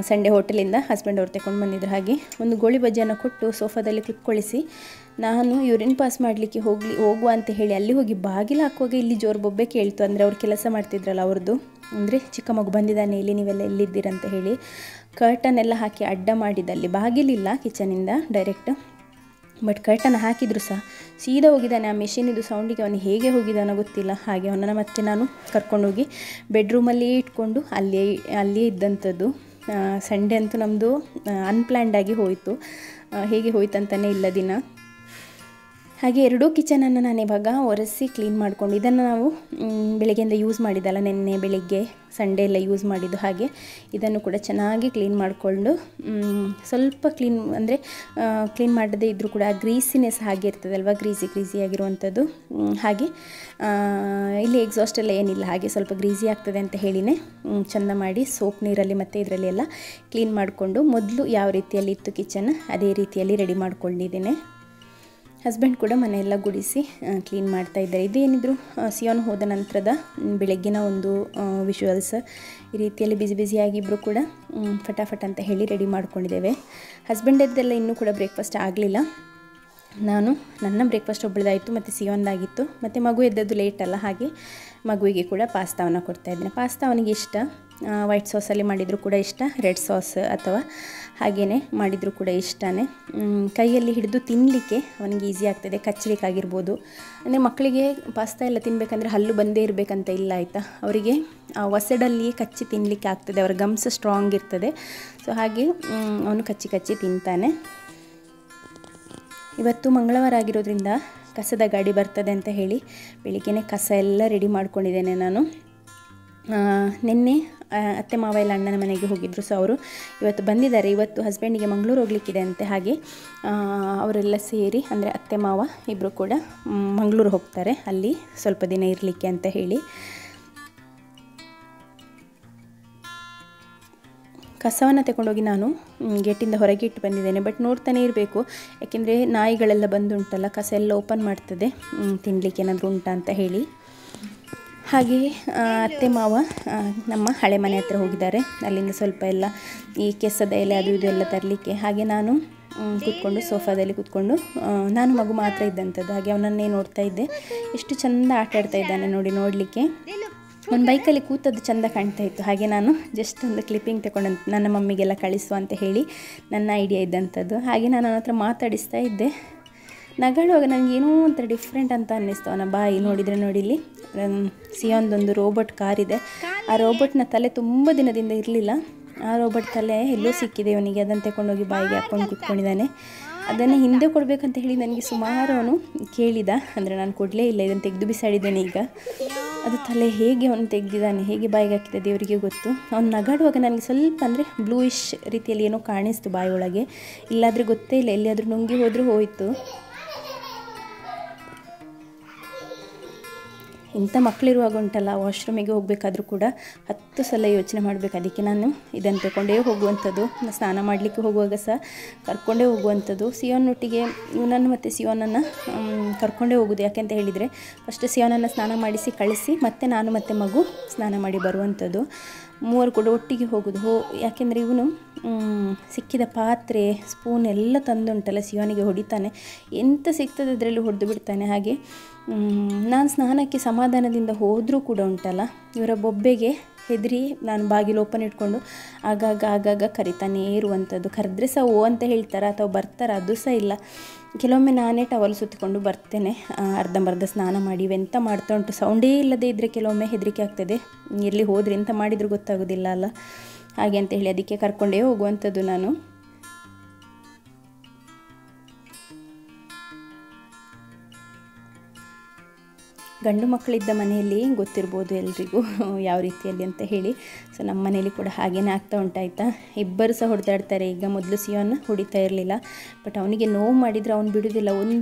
ಸಂಡೇ ಹೋಟೆಲಿಂದ ಹಸ್ಬೆಂಡ್ ಅವ್ರು ತಗೊಂಡು ಬಂದಿದ್ರು. ಹಾಗೆ ಒಂದು ಗೋಳಿ ಬಜ್ಜಿಯನ್ನು ಕೊಟ್ಟು ಸೋಫಾದಲ್ಲಿ ಕುತ್ಕೊಳಿಸಿ ನಾನು ಯೂರಿನ್ ಪಾಸ್ ಮಾಡಲಿಕ್ಕೆ ಹೋಗುವ ಅಂತ ಹೇಳಿ ಅಲ್ಲಿ ಹೋಗಿ ಬಾಗಿಲು ಹಾಕುವಾಗ ಇಲ್ಲಿ ಜೋರು ಬೊಬ್ಬೆ ಕೇಳ್ತು. ಅಂದರೆ ಅವ್ರು ಕೆಲಸ ಮಾಡ್ತಿದ್ರಲ್ಲ ಅವ್ರದ್ದು, ಅಂದರೆ ಚಿಕ್ಕ ಮಗು ಬಂದಿದ್ದಾನೆ ಇಲ್ಲಿ, ನೀವೆಲ್ಲ ಎಲ್ಲಿದ್ದೀರಂತ ಹೇಳಿ ಕರ್ಟನ್ ಎಲ್ಲ ಹಾಕಿ ಅಡ್ಡ ಮಾಡಿದಲ್ಲಿ, ಬಾಗಿಲಿಲ್ಲ ಕಿಚನಿಂದ ಡೈರೆಕ್ಟ್, ಬಟ್ ಕರ್ಟನ್ ಹಾಕಿದ್ರು ಸಹ ಸೀದಾ ಹೋಗಿದ್ದಾನೆ. ಆ ಮೆಷಿನಿದು ಸೌಂಡಿಗೆ ಅವನು ಹೇಗೆ ಹೋಗಿದ್ದಾನೋ ಗೊತ್ತಿಲ್ಲ. ಹಾಗೆ ಅವನನ್ನು ಮತ್ತೆ ನಾನು ಕರ್ಕೊಂಡೋಗಿ ಬೆಡ್ರೂಮಲ್ಲಿ ಇಟ್ಕೊಂಡು ಅಲ್ಲಿಯೇ ಇದ್ದಂಥದ್ದು. ಸಂಡೇ ಅಂತೂ ನಮ್ಮದು ಅನ್ಪ್ಲ್ಯಾಂಡ್ ಆಗಿ ಹೋಯಿತು, ಹೇಗೆ ಹೋಯ್ತಂತಲೇ ಇಲ್ಲ ದಿನ. ಹಾಗೆ ಎರಡೂ ಕಿಚನನ್ನು ನಾನು ಇವಾಗ ಒರೆಸಿ ಕ್ಲೀನ್ ಮಾಡಿಕೊಂಡು, ಇದನ್ನು ನಾವು ಬೆಳಗ್ಗೆಯಿಂದ ಯೂಸ್ ಮಾಡಿದ್ದಲ್ಲ, ನೆನ್ನೆ ಬೆಳಿಗ್ಗೆ ಸಂಡೇ ಎಲ್ಲ ಯೂಸ್ ಮಾಡಿದ್ದು. ಹಾಗೆ ಇದನ್ನು ಕೂಡ ಚೆನ್ನಾಗಿ ಕ್ಲೀನ್ ಮಾಡಿಕೊಂಡು, ಸ್ವಲ್ಪ ಕ್ಲೀನ್ ಮಾಡದೇ ಇದ್ದರೂ ಕೂಡ ಗ್ರೀಸಿನೆಸ್ ಹಾಗೆ ಇರ್ತದಲ್ವ, ಗ್ರೀಸಿಯಾಗಿರುವಂಥದ್ದು. ಹಾಗೆ ಇಲ್ಲಿ ಎಕ್ಸಾಸ್ಟ್ ಎಲ್ಲ ಏನಿಲ್ಲ, ಹಾಗೆ ಸ್ವಲ್ಪ ಗ್ರೀಸಿ ಆಗ್ತದೆ ಅಂತ ಹೇಳಿನೇ ಚೆಂದ ಮಾಡಿ ಸೋಪ್ ನೀರಲ್ಲಿ ಮತ್ತು ಇದರಲ್ಲಿ ಎಲ್ಲ ಕ್ಲೀನ್ ಮಾಡಿಕೊಂಡು, ಮೊದಲು ಯಾವ ರೀತಿಯಲ್ಲಿ ಇತ್ತು ಕಿಚನ್ ಅದೇ ರೀತಿಯಲ್ಲಿ ರೆಡಿ ಮಾಡ್ಕೊಂಡಿದ್ದೇನೆ. ಹಸ್ಬೆಂಡ್ ಕೂಡ ಮನೆಯೆಲ್ಲ ಗುಡಿಸಿ ಕ್ಲೀನ್ ಮಾಡ್ತಾ ಇದ್ದಾರೆ. ಇದೇನಿದ್ರು ಸಿಯೋನ್ ಹೋದ ನಂತರದ ಬೆಳಗ್ಗಿನ ಒಂದು ವಿಜುವಲ್ಸ್. ಈ ರೀತಿಯಲ್ಲಿ ಬಿಸಿಯಾಗಿ ಇಬ್ಬರು ಕೂಡ ಫಟಾಫಟ್ ಅಂತ ಹೇಳಿ ರೆಡಿ ಮಾಡ್ಕೊಂಡಿದ್ದೇವೆ. ಹಸ್ಬೆಂಡದ್ದೆಲ್ಲ ಇನ್ನೂ ಕೂಡ ಬ್ರೇಕ್ಫಾಸ್ಟ್ ಆಗಲಿಲ್ಲ. ನನ್ನ ಬ್ರೇಕ್ಫಾಸ್ಟ್ ಒಬ್ಬಳದಾಯಿತು ಮತ್ತು ಸಿಯೋನ್ದಾಗಿತ್ತು. ಮತ್ತು ಮಗು ಎದ್ದದ್ದು ಲೇಟ್ ಅಲ್ಲ, ಹಾಗೆ ಮಗುವಿಗೆ ಕೂಡ ಪಾಸ್ತಾವನ್ನು ಕೊಡ್ತಾಯಿದ್ದೇನೆ. ಪಾಸ್ತಾ ಅವನಿಗೆ ಇಷ್ಟ, ವೈಟ್ ಸಾಸಲ್ಲಿ ಮಾಡಿದರೂ ಕೂಡ ಇಷ್ಟ, ರೆಡ್ ಸಾಸ್ ಅಥವಾ ಹಾಗೆಯೇ ಮಾಡಿದರೂ ಕೂಡ ಇಷ್ಟನೇ. ಕೈಯಲ್ಲಿ ಹಿಡಿದು ತಿನ್ನಲಿಕ್ಕೆ ಅವನಿಗೆ ಈಸಿ ಆಗ್ತದೆ, ಕಚ್ಚಲಿಕ್ಕಾಗಿರ್ಬೋದು. ಅಂದರೆ ಮಕ್ಕಳಿಗೆ ಪಾಸ್ತಾ ಎಲ್ಲ ತಿನ್ನಬೇಕಂದ್ರೆ ಹಲ್ಲು ಬಂದೇ ಇರಬೇಕಂತ ಇಲ್ಲ ಆಯಿತಾ, ಅವರಿಗೆ ಆ ಒಸಡಲ್ಲಿ ಕಚ್ಚಿ ತಿನ್ನಲಿಕ್ಕೆ ಆಗ್ತದೆ, ಅವರ ಗಮ್ಸ್ ಸ್ಟ್ರಾಂಗ್ ಇರ್ತದೆ. ಸೊ ಹಾಗೆ ಅವನು ಕಚ್ಚಿ ತಿಂತಾನೆ. ಇವತ್ತು ಮಂಗಳವಾರ ಆಗಿರೋದ್ರಿಂದ ಕಸದ ಗಾಡಿ ಬರ್ತದೆ ಅಂತ ಹೇಳಿ ಬೆಳಿಗ್ಗೆನೇ ಕಸ ಎಲ್ಲ ರೆಡಿ ಮಾಡ್ಕೊಂಡಿದ್ದೇನೆ ನಾನು. ನಿನ್ನೆ ಅತ್ತೆ ಮಾವ ಎಲ್ಲ ಅಣ್ಣನ ಮನೆಗೆ ಹೋಗಿದ್ರು, ಸೊ ಅವರು ಇವತ್ತು ಬಂದಿದ್ದಾರೆ. ಇವತ್ತು ಹಸ್ಬೆಂಡಿಗೆ ಮಂಗಳೂರು ಹೋಗಲಿಕ್ಕಿದೆ ಅಂತೆ. ಹಾಗೆ ಅವರೆಲ್ಲ ಸೇರಿ, ಅಂದರೆ ಅತ್ತೆ ಮಾವ ಇಬ್ಬರು ಕೂಡ ಮಂಗಳೂರು ಹೋಗ್ತಾರೆ, ಅಲ್ಲಿ ಸ್ವಲ್ಪ ದಿನ ಇರಲಿಕ್ಕೆ ಅಂತ ಹೇಳಿ. ಕಸವನ್ನು ತಗೊಂಡೋಗಿ ನಾನು ಗೇಟಿಂದ ಹೊರಗೆ ಇಟ್ಟು ಬಂದಿದ್ದೇನೆ. ಬಟ್ ನೋಡ್ತಾನೆ ಇರಬೇಕು, ಯಾಕೆಂದರೆ ನಾಯಿಗಳೆಲ್ಲ ಬಂದುಂಟಲ್ಲ, ಕಸ ಎಲ್ಲ ಓಪನ್ ಮಾಡ್ತದೆ, ತಿನ್ನಲಿಕ್ಕೆ ಏನಾದರೂ ಉಂಟಾ ಅಂತ ಹೇಳಿ. ಹಾಗೆ ಅತ್ತೆ ಮಾವ ನಮ್ಮ ಹಳೆ ಮನೆ ಹತ್ರ ಹೋಗಿದ್ದಾರೆ, ಅಲ್ಲಿಂದ ಸ್ವಲ್ಪ ಎಲ್ಲ ಈ ಕೆಸದ ಎಲೆ ಅದು ಇದು ಎಲ್ಲ ತರಲಿಕ್ಕೆ. ಹಾಗೆ ನಾನು ಕೂತ್ಕೊಂಡು ಸೋಫಾದಲ್ಲಿ ಕೂತ್ಕೊಂಡು ನಾನು ಮಗು ಮಾತ್ರ ಇದ್ದಂಥದ್ದು. ಹಾಗೆ ಅವನನ್ನೇ ನೋಡ್ತಾ ಇದ್ದೆ. ಎಷ್ಟು ಚೆಂದ ಆಟ ಆಡ್ತಾ ಇದ್ದಾನೆ ನೋಡಲಿಕ್ಕೆ. ಒಂದು ಬೈಕಲ್ಲಿ ಕೂತದ್ದು ಚೆಂದ ಕಾಣ್ತಾ ಇತ್ತು. ಹಾಗೆ ನಾನು ಜಸ್ಟ್ ಒಂದು ಕ್ಲಿಪ್ಪಿಂಗ್ ತಗೊಂಡು ನನ್ನ ಮಮ್ಮಿಗೆಲ್ಲ ಕಳಿಸುವ ಅಂತ ಹೇಳಿ ನನ್ನ ಐಡಿಯಾ ಇದ್ದಂಥದ್ದು. ಹಾಗೆ ನಾನು ಅವನ ಹತ್ರ ಮಾತಾಡಿಸ್ತಾ ಇದ್ದೆ. ನಗಾಡುವಾಗ ನನಗೆ ಏನೋ ಒಂಥರ ಡಿಫ್ರೆಂಟ್ ಅಂತ ಅನ್ನಿಸ್ತು. ಅವನ ಬಾಯಿ ನೋಡಿಇಲ್ಲಿ ಸಿಯೋನ್ದೊಂದು ರೋಬೋಟ್ ಕಾರ್ ಇದೆ. ಆ ರೋಬೋಟ್ನ ತಲೆ ತುಂಬ ದಿನದಿಂದ ಇರಲಿಲ್ಲ. ಆ ರೋಬೋಟ್ ತಲೆ ಎಲ್ಲೋ ಸಿಕ್ಕಿದೆ ಅವನಿಗೆ, ಅದನ್ನು ತಗೊಂಡೋಗಿ ಬಾಯಿಗೆ ಹಾಕ್ಕೊಂಡು ಕೂತ್ಕೊಂಡಿದ್ದಾನೆ. ಅದನ್ನು ಹಿಂದೆ ಕೊಡಬೇಕಂತ ಹೇಳಿ ನನಗೆ ಸುಮಾರು ಅವನು ಕೇಳಿದ, ಅಂದರೆ ನಾನು ಕೊಡಲೇ ಇಲ್ಲ, ಇದನ್ನು ತೆಗೆದು ಬಿಸಾಡಿದ್ದೇನೆ. ಈಗ ಅದು ತಲೆ ಹೇಗೆ ಅವನು ತೆಗೆದಿದ್ದಾನೆ, ಹೇಗೆ ಬಾಯಿಗೆ ಹಾಕಿದೆ ದೇವರಿಗೆ ಗೊತ್ತು. ಅವ್ನು ನಗಾಡುವಾಗ ನನಗೆ ಸ್ವಲ್ಪ ಅಂದರೆ ಬ್ಲೂಯಿಶ್ ರೀತಿಯಲ್ಲಿ ಏನೋ ಕಾಣಿಸ್ತು ಬಾಯಿಯೊಳಗೆ, ಇಲ್ಲಾದರೆ ಗೊತ್ತೇ ಇಲ್ಲ, ಎಲ್ಲಿಯಾದರೂ ನುಂಗಿ ಹೋದರೂ ಹೋಯಿತು. ಇಂಥ ಮಕ್ಕಳಿರುವಾಗ ಉಂಟಲ್ಲ, ವಾಶ್ರೂಮಿಗೆ ಹೋಗಬೇಕಾದ್ರೂ ಕೂಡ 10 ಸಲ ಯೋಚನೆ ಮಾಡಬೇಕು. ಅದಕ್ಕೆ ನಾನು ಇದನ್ನು ತಗೊಂಡೇ ಹೋಗುವಂಥದ್ದು. ಸ್ನಾನ ಮಾಡಲಿಕ್ಕೆ ಹೋಗುವಾಗ ಸಹ ಕರ್ಕೊಂಡೇ ಹೋಗುವಂಥದ್ದು. ಸಿಯೋನೊಟ್ಟಿಗೆ ಇವನನ್ನು ಮತ್ತು ಸಿಯೋನನ್ನು ಕರ್ಕೊಂಡೇ ಹೋಗೋದು. ಯಾಕೆಂತ ಹೇಳಿದರೆ ಫಸ್ಟ್ ಸಿಯೋನನ್ನು ಸ್ನಾನ ಮಾಡಿಸಿ ಕಳಿಸಿ ಮತ್ತೆ ನಾನು ಮತ್ತು ಮಗು ಸ್ನಾನ ಮಾಡಿ ಬರುವಂಥದ್ದು. ಮೂವರು ಕೂಡ ಒಟ್ಟಿಗೆ ಹೋಗೋದು. ಯಾಕೆಂದರೆ ಇವನು ಸಿಕ್ಕಿದ ಪಾತ್ರೆ ಸ್ಪೂನ್ ಎಲ್ಲ ತಂದುಂಟಲ್ಲ, ಸಿಯೋನಿಗೆ ಹೊಡಿತಾನೆ, ಎಂತ ಸಿಗ್ತದೆ ಅದರಲ್ಲಿ ಹೊಡೆದು ಬಿಡ್ತಾನೆ. ಹಾಗೆ ನಾನು ಸ್ನಾನಕ್ಕೆ ಸಮಾಧಾನದಿಂದ ಹೋದರೂ ಕೂಡ ಉಂಟಲ್ಲ, ಇವರ ಬೊಬ್ಬೆಗೆ ಹೆದರಿ ನಾನು ಬಾಗಿಲು ಓಪನ್ ಇಟ್ಕೊಂಡು ಆಗಾಗ ಕರಿತಾನೇ ಇರುವಂಥದ್ದು. ಕರೆದ್ರೆ ಸಹ ಓ ಅಂತ ಹೇಳ್ತಾರೆ ಅಥವಾ ಬರ್ತಾರೆ, ಅದು ಸಹ ಇಲ್ಲ. ಕೆಲವೊಮ್ಮೆ ನಾನೇ ಟವಲ್ ಸುತ್ತಿಕೊಂಡು ಬರ್ತೇನೆ, ಅರ್ಧಂಬರ್ಧ ಸ್ನಾನ ಮಾಡಿ. ಇವೆಂತ ಮಾಡ್ತಾ ಉಂಟು, ಸೌಂಡೇ ಇಲ್ಲದೇ ಇದ್ದರೆ ಕೆಲವೊಮ್ಮೆ ಹೆದರಿಕೆ ಆಗ್ತದೆ, ಎಲ್ಲಿ ಹೋದರೆ ಎಂತ ಮಾಡಿದರೂ ಗೊತ್ತಾಗೋದಿಲ್ಲ ಅಲ್ಲ. ಹಾಗೆ ಅಂತ ಹೇಳಿ ಅದಕ್ಕೆ ಕರ್ಕೊಂಡೇ ಹೋಗುವಂಥದ್ದು ನಾನು. ಗಂಡು ಮಕ್ಕಳಿದ್ದ ಮನೆಯಲ್ಲಿ ಗೊತ್ತಿರ್ಬೋದು ಎಲ್ರಿಗೂ ಯಾವ ರೀತಿಯಲ್ಲಿ ಅಂತ ಹೇಳಿ. ಸೊ ನಮ್ಮ ಮನೇಲಿ ಕೂಡ ಹಾಗೇನೇ ಆಗ್ತಾ ಉಂಟಾಯ್ತಾ. ಇಬ್ಬರು ಸಹ ಹೊಡೆದಾಡ್ತಾರೆ. ಈಗ ಮೊದಲು ಸಿಯೋನ್ ಹೊಡಿತಾ ಇರಲಿಲ್ಲ, ಬಟ್ ಅವನಿಗೆ ನೋವು ಮಾಡಿದರೆ ಅವನು ಬಿಡೋದಿಲ್ಲ.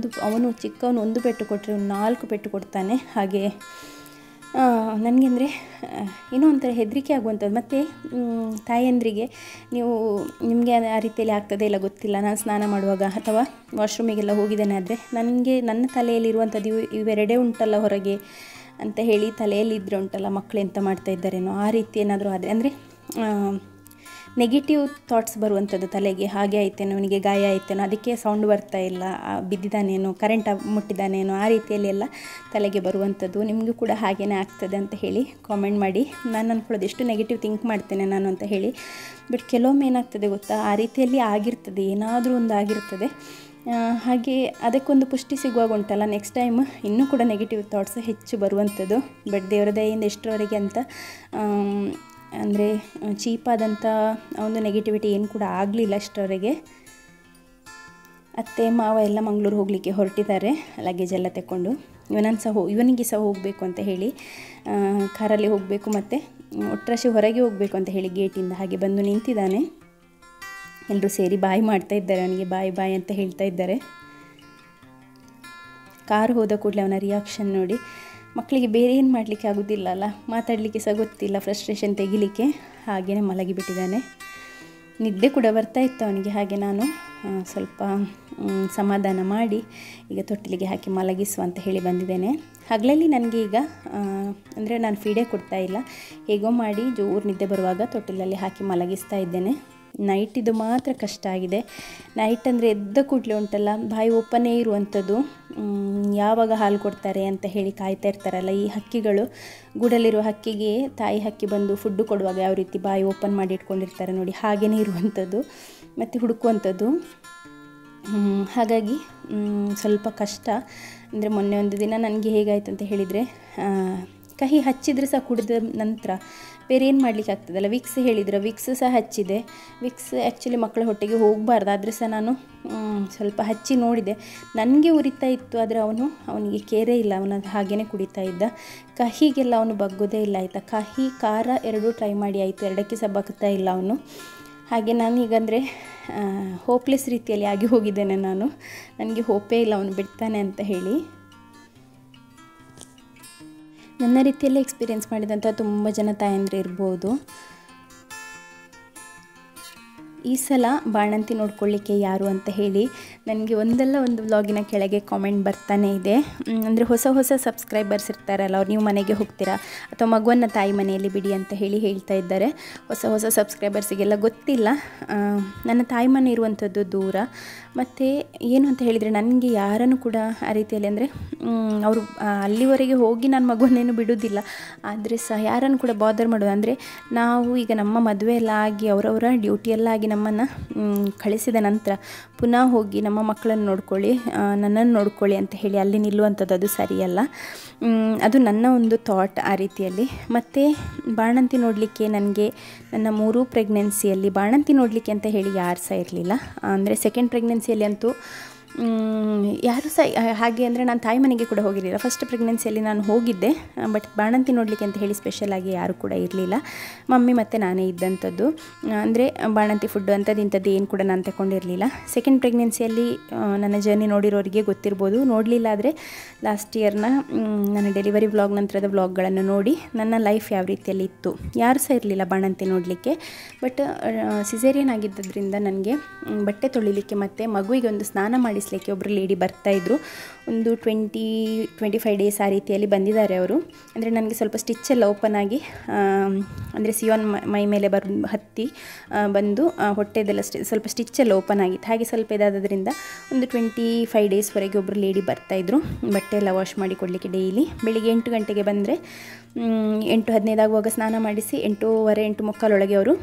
ಅವನು ಚಿಕ್ಕವನು 1 ಪೆಟ್ಟು ಕೊಟ್ಟರೆ 4 ಪೆಟ್ಟು ಕೊಡ್ತಾನೆ. ಹಾಗೆ ನನಗೆ ಅಂದರೆ ಏನೋ ಒಂಥರ ಹೆದರಿಕೆ ಆಗುವಂಥದ್ದು. ಮತ್ತು ತಾಯಂದ್ರಿಗೆ ನಿಮಗೆ ಆ ರೀತಿಯಲ್ಲಿ ಆಗ್ತದೆ ಇಲ್ಲ ಗೊತ್ತಿಲ್ಲ, ನಾನು ಸ್ನಾನ ಮಾಡುವಾಗ ಅಥವಾ ವಾಶ್ರೂಮಿಗೆಲ್ಲ ಹೋಗಿದ್ದೇನೆ ಆದರೆ ನನ್ನ ತಲೆಯಲ್ಲಿರುವಂಥದ್ದು ಇವೆರಡೇ ಉಂಟಲ್ಲ ಹೊರಗೆ ಅಂತ ಹೇಳಿ ತಲೆಯಲ್ಲಿ ಇದ್ದರೆ ಉಂಟಲ್ಲ ಮಕ್ಕಳು ಎಂತ ಮಾಡ್ತಾ ಇದ್ದಾರೇನೋ ಆ ರೀತಿ ಏನಾದರೂ ಆದರೆ ಅಂದರೆ ನೆಗೆಟಿವ್ ಥಾಟ್ಸ್ ಬರುವಂಥದ್ದು ತಲೆಗೆ. ಹಾಗೆ ಆಯ್ತೇನೋ, ಅವನಿಗೆ ಗಾಯ ಆಯ್ತೇನೋ, ಅದಕ್ಕೆ ಸೌಂಡ್ ಬರ್ತಾ ಇಲ್ಲ, ಬಿದ್ದಿದ್ದಾನೇನೋ, ಕರೆಂಟ್ ಮುಟ್ಟಿದ್ದಾನೇನೋ, ಆ ರೀತಿಯಲ್ಲಿ ಎಲ್ಲ ತಲೆಗೆ ಬರುವಂಥದ್ದು. ನಿಮಗೂ ಕೂಡ ಹಾಗೇ ಆಗ್ತದೆ ಅಂತ ಹೇಳಿ ಕಾಮೆಂಟ್ ಮಾಡಿ. ನಾನು ಅಂದ್ಕೊಳ್ಳೋದು ಎಷ್ಟು ನೆಗೆಟಿವ್ ಥಿಂಕ್ ಮಾಡ್ತೇನೆ ನಾನು ಅಂತ ಹೇಳಿ. ಬಟ್ ಕೆಲವೊಮ್ಮೆ ಏನಾಗ್ತದೆ ಗೊತ್ತಾ, ಆ ರೀತಿಯಲ್ಲಿ ಆಗಿರ್ತದೆ, ಏನಾದರೂ ಒಂದು ಆಗಿರ್ತದೆ. ಹಾಗೆ ಅದಕ್ಕೊಂದು ಪುಷ್ಟಿ ಸಿಗುವಾಗ ಉಂಟಲ್ಲ, ನೆಕ್ಸ್ಟ್ ಟೈಮ್ ಇನ್ನೂ ಕೂಡ ನೆಗೆಟಿವ್ ಥಾಟ್ಸ್ ಹೆಚ್ಚು ಬರುವಂಥದ್ದು. ಬಟ್ ದೇವರ ದಯೆಯಿಂದ ಎಷ್ಟರವರೆಗೆ ಅಂತ ಅಂದರೆ ಚೀಪಾದಂಥ ಒಂದು ನೆಗೆಟಿವಿಟಿ ಏನು ಕೂಡ ಆಗಲಿಲ್ಲ ಅಷ್ಟರವರೆಗೆ. ಅತ್ತೆ ಮಾವ ಎಲ್ಲ ಮಂಗಳೂರು ಹೋಗಲಿಕ್ಕೆ ಹೊರಟಿದ್ದಾರೆ, ಲಗೇಜ್ ಎಲ್ಲ ತೆಕ್ಕೊಂಡು. ಇವನಿಗೆ ಸಹ ಹೋಗಬೇಕು ಅಂತ ಹೇಳಿ ಕಾರಲ್ಲಿ ಹೋಗಬೇಕು, ಮತ್ತು ಒಟ್ರಾಶಿ ಹೊರಗೆ ಹೋಗಬೇಕು ಅಂತ ಹೇಳಿ ಗೇಟಿಂದ ಹಾಗೆ ಬಂದು ನಿಂತಿದ್ದಾನೆ. ಎಲ್ಲರೂ ಸೇರಿ ಬಾಯ್ ಮಾಡ್ತಾ ಇದ್ದಾರೆ, ಅವನಿಗೆ ಬಾಯ್ ಬಾಯ್ ಅಂತ ಹೇಳ್ತಾ ಇದ್ದಾರೆ. ಕಾರು ಹೋದ ಕೂಡಲೇ ಅವನ ರಿಯಾಕ್ಷನ್ ನೋಡಿ. ಮಕ್ಕಳಿಗೆ ಬೇರೆ ಏನು ಮಾಡಲಿಕ್ಕೆ ಆಗೋದಿಲ್ಲ ಅಲ್ಲ, ಮಾತಾಡಲಿಕ್ಕೆ ಸಹ ಗೊತ್ತಿಲ್ಲ, ಫ್ರಸ್ಟ್ರೇಷನ್ ತೆಗಿಲಿಕ್ಕೆ. ಹಾಗೆಯೇ ಮಲಗಿಬಿಟ್ಟಿದ್ದಾನೆ. ನಿದ್ದೆ ಕೂಡ ಬರ್ತಾ ಇತ್ತು ಅವನಿಗೆ. ಹಾಗೆ ನಾನು ಸ್ವಲ್ಪ ಸಮಾಧಾನ ಮಾಡಿ ಈಗ ತೊಟ್ಟಿಲಿಗೆ ಹಾಕಿ ಮಲಗಿಸುವ ಅಂತ ಹೇಳಿ ಬಂದಿದ್ದೇನೆ. ಹಗಲಲ್ಲಿ ನನಗೆ ಈಗ ಅಂದರೆ ನಾನು ಫೀಡೇ ಕೊಡ್ತಾ ಇಲ್ಲ, ಹೇಗೋ ಮಾಡಿ ಜೋರು ನಿದ್ದೆ ಬರುವಾಗ ತೊಟ್ಟಿಲಲ್ಲಿ ಹಾಕಿ ಮಲಗಿಸ್ತಾ ಇದ್ದೇನೆ. ನೈಟಿದು ಮಾತ್ರ ಕಷ್ಟ ಆಗಿದೆ. ನೈಟ್ ಅಂದರೆ ಎದ್ದ ಕೂಡಲೇ ಉಂಟಲ್ಲ ಬಾಯಿ ಓಪನ್ನೇ ಇರುವಂಥದ್ದು. ಯಾವಾಗ ಹಾಲು ಕೊಡ್ತಾರೆ ಅಂತ ಹೇಳಿ ಕಾಯ್ತಾ ಇರ್ತಾರಲ್ಲ ಈ ಹಕ್ಕಿಗಳು. ಗೂಡಲ್ಲಿರುವ ಹಕ್ಕಿಗೆ ತಾಯಿ ಹಕ್ಕಿ ಬಂದು ಫುಡ್ಡು ಕೊಡುವಾಗ ಯಾವ ರೀತಿ ಬಾಯಿ ಓಪನ್ ಮಾಡಿ ಇಟ್ಕೊಂಡಿರ್ತಾರೆ ನೋಡಿ, ಹಾಗೆಯೇ ಇರುವಂಥದ್ದು ಮತ್ತು ಹುಡುಕುವಂಥದ್ದು. ಹಾಗಾಗಿ ಸ್ವಲ್ಪ ಕಷ್ಟ. ಅಂದರೆ ಮೊನ್ನೆ ಒಂದು ದಿನ ನನಗೆ ಹೇಗಾಯ್ತು ಅಂತ ಹೇಳಿದರೆ, ಕಹಿ ಹಚ್ಚಿದರೆ ಸಹ ಕುಡಿದ ನಂತರ ಬೇರೆ ಏನು ಮಾಡಲಿಕ್ಕೆ ಆಗ್ತದಲ್ಲ, ವಿಕ್ಸ್ ಹೇಳಿದ್ರು, ವಿಕ್ಸ್ ಸಹ ಹಚ್ಚಿದೆ. ವಿಕ್ಸ್ ಆ್ಯಕ್ಚುಲಿ ಮಕ್ಕಳ ಹೊಟ್ಟೆಗೆ ಹೋಗಬಾರ್ದು, ಆದರೆ ಸಹ ನಾನು ಸ್ವಲ್ಪ ಹಚ್ಚಿ ನೋಡಿದೆ. ನನಗೆ ಉರಿತಾ ಇತ್ತು, ಆದರೆ ಅವನಿಗೆ ಕೇರೇ ಇಲ್ಲ, ಅವನು ಹಾಗೇ ಕುಡಿತಾ ಇದ್ದ. ಕಹಿಗೆಲ್ಲ ಅವನು ಬಗ್ಗೋದೇ ಇಲ್ಲ ಆಯಿತಾ. ಕಹಿ ಖಾರ ಎರಡೂ ಟ್ರೈ ಮಾಡಿ ಆಯಿತು, ಎರಡಕ್ಕೆ ಸಹ ಬಗ್ತಾ ಇಲ್ಲ ಅವನು. ಹಾಗೆ ನಾನೀಗಂದರೆ ಹೋಪ್ಲೆಸ್ ರೀತಿಯಲ್ಲಿ ಆಗಿ ಹೋಗಿದ್ದೇನೆ ನಾನು. ನನಗೆ ಹೋಪೇ ಇಲ್ಲ ಅವನು ಬಿಡ್ತಾನೆ ಅಂತ ಹೇಳಿ. ನನ್ನ ರೀತಿಯಲ್ಲೇ ಎಕ್ಸ್ಪೀರಿಯೆನ್ಸ್ ಮಾಡಿದಂಥ ತುಂಬ ಜನ ತಾಯಂದಿರು ಇರ್ಬೋದು. ಈ ಸಲ ಬಾಣಂತಿ ನೋಡ್ಕೊಳ್ಳಿಕ್ಕೆ ಯಾರು ಅಂತ ಹೇಳಿ ನನಗೆ ಒಂದಲ್ಲ ಒಂದು ವ್ಲಾಗಿನ ಕೆಳಗೆ ಕಾಮೆಂಟ್ ಬರ್ತಾನೆ ಇದೆ. ಅಂದರೆ ಹೊಸ ಸಬ್ಸ್ಕ್ರೈಬರ್ಸ್ ಇರ್ತಾರಲ್ಲ, ಅವ್ರು ನೀವು ಮನೆಗೆ ಹೋಗ್ತೀರಾ ಅಥವಾ ಮಗುವನ್ನು ತಾಯಿ ಮನೆಯಲ್ಲಿ ಬಿಡಿ ಅಂತ ಹೇಳಿ ಹೇಳ್ತಾ ಇದ್ದಾರೆ. ಹೊಸ ಸಬ್ಸ್ಕ್ರೈಬರ್ಸಿಗೆಲ್ಲ ಗೊತ್ತಿಲ್ಲ, ನನ್ನ ತಾಯಿ ಮನೆ ಇರುವಂಥದ್ದು ದೂರ. ಮತ್ತು ಏನು ಅಂತ ಹೇಳಿದರೆ ನನಗೆ ಯಾರನ್ನು ಕೂಡ ಆ ರೀತಿಯಲ್ಲಿ ಅಂದರೆ ಅವರು ಅಲ್ಲಿವರೆಗೆ ಹೋಗಿ ನಾನು ಮಗುವನ್ನೇನು ಬಿಡೋದಿಲ್ಲ, ಆದರೆ ಸಹ ಯಾರನ್ನು ಕೂಡ ಬಾದರ್ ಮಾಡೋದು. ಅಂದರೆ ನಾವು ಈಗ ನಮ್ಮ ಮದುವೆ ಎಲ್ಲ ಆಗಿ ಅವರವರ ಡ್ಯೂಟಿಯೆಲ್ಲ ಆಗಿ ನಮ್ಮನ್ನು ಕಳಿಸಿದ ನಂತರ ಪುನಃ ಹೋಗಿ ನಮ್ಮ ಮಕ್ಕಳನ್ನು ನೋಡ್ಕೊಳ್ಳಿ, ನನ್ನನ್ನು ನೋಡ್ಕೊಳ್ಳಿ ಅಂತ ಹೇಳಿ ಅಲ್ಲಿ ನಿಲ್ಲುವಂಥದ್ದು ಅದು ಸರಿಯಲ್ಲ. ಅದು ನನ್ನ ಒಂದು ಥಾಟ್ ಆ ರೀತಿಯಲ್ಲಿ. ಮತ್ತು ಬಾಣಂತಿ ನೋಡಲಿಕ್ಕೆ ನನಗೆ ನನ್ನ 3 ಪ್ರೆಗ್ನೆನ್ಸಿಯಲ್ಲಿ ಬಾಣಂತಿ ನೋಡಲಿಕ್ಕೆ ಅಂತ ಹೇಳಿ ಯಾರು ಸಹ ಇರಲಿಲ್ಲ. ಅಂದರೆ ಸೆಕೆಂಡ್ ಪ್ರೆಗ್ನೆನ್ಸಿಯಲ್ಲಿ ಅಂತೂ ಯಾರು ಸಹ ಹಾಗೆ ಅಂದರೆ ನಾನು ತಾಯಿ ಮನೆಗೆ ಕೂಡ ಹೋಗಿರಲಿಲ್ಲ. ಫಸ್ಟ್ ಪ್ರೆಗ್ನೆನ್ಸಿಯಲ್ಲಿ ನಾನು ಹೋಗಿದ್ದೆ, ಬಟ್ ಬಾಣಂತಿ ನೋಡಲಿಕ್ಕೆ ಅಂತ ಹೇಳಿ ಸ್ಪೆಷಲಾಗಿ ಯಾರು ಕೂಡ ಇರಲಿಲ್ಲ. ಮಮ್ಮಿ ಮತ್ತು ನಾನೇ ಇದ್ದಂಥದ್ದು. ಅಂದರೆ ಬಾಣಂತಿ ಫುಡ್ಡು ಇಂಥದ್ದು ಏನು ಕೂಡ ನಾನು ತಗೊಂಡಿರಲಿಲ್ಲ. ಸೆಕೆಂಡ್ ಪ್ರೆಗ್ನೆನ್ಸಿಯಲ್ಲಿ ನನ್ನ ಜರ್ನಿ ನೋಡಿರೋರಿಗೆ ಗೊತ್ತಿರ್ಬೋದು, ನೋಡಲಿಲ್ಲ ಆದರೆ ಲಾಸ್ಟ್ ಇಯರ್ನ ನನ್ನ ಡೆಲಿವರಿ ವ್ಲಾಗ್ ನಂತರದ ವ್ಲಾಗ್ಗಳನ್ನು ನೋಡಿ ನನ್ನ ಲೈಫ್ ಯಾವ ರೀತಿಯಲ್ಲಿ ಇತ್ತು. ಯಾರು ಸಹ ಇರಲಿಲ್ಲ ಬಾಣಂತಿ ನೋಡಲಿಕ್ಕೆ. ಬಟ್ ಸಿಸೇರಿಯನ್ ಆಗಿದ್ದರಿಂದ ನನಗೆ ಬಟ್ಟೆ ತೊಳಿಲಿಕ್ಕೆ ಮತ್ತು ಮಗುವಿಗೆ ಒಂದು ಸ್ನಾನ ಮಾಡಿಸಲಿಕ್ಕೆ ಒಬ್ಬರು ಲೇಡಿ ಬರ್ತಾಯಿದ್ರು. ಒಂದು 20-25 ಡೇಸ್ ಆ ರೀತಿಯಲ್ಲಿ ಬಂದಿದ್ದಾರೆ ಅವರು. ಅಂದರೆ ನನಗೆ ಸ್ವಲ್ಪ ಸ್ಟಿಚ್ ಎಲ್ಲ ಓಪನ್ ಆಗಿ ಅಂದರೆ ಸಿಯೋನ್ ಮೈ ಮೇಲೆ ಹತ್ತಿ ಬಂದು ಹೊಟ್ಟೆದೆಲ್ಲ ಸ್ವಲ್ಪ ಸ್ಟಿಚ್ ಎಲ್ಲ ಓಪನ್ ಆಗಿತ್ತು. ಹಾಗೆ ಸ್ವಲ್ಪ ಇದಾದ್ರಿಂದ ಒಂದು 25 ಡೇಸ್ವರೆಗೆ ಒಬ್ಬರು ಲೇಡಿ ಬರ್ತಾಯಿದ್ರು ಬಟ್ಟೆ ಎಲ್ಲ ವಾಶ್ ಮಾಡಿ ಕೊಡಲಿಕ್ಕೆ ಡೈಲಿ. ಬೆಳಿಗ್ಗೆ 8 ಗಂಟೆಗೆ ಬಂದರೆ 8:15 ಆಗುವಾಗ ಸ್ನಾನ ಮಾಡಿಸಿ 8:15 8:45 ಅವರು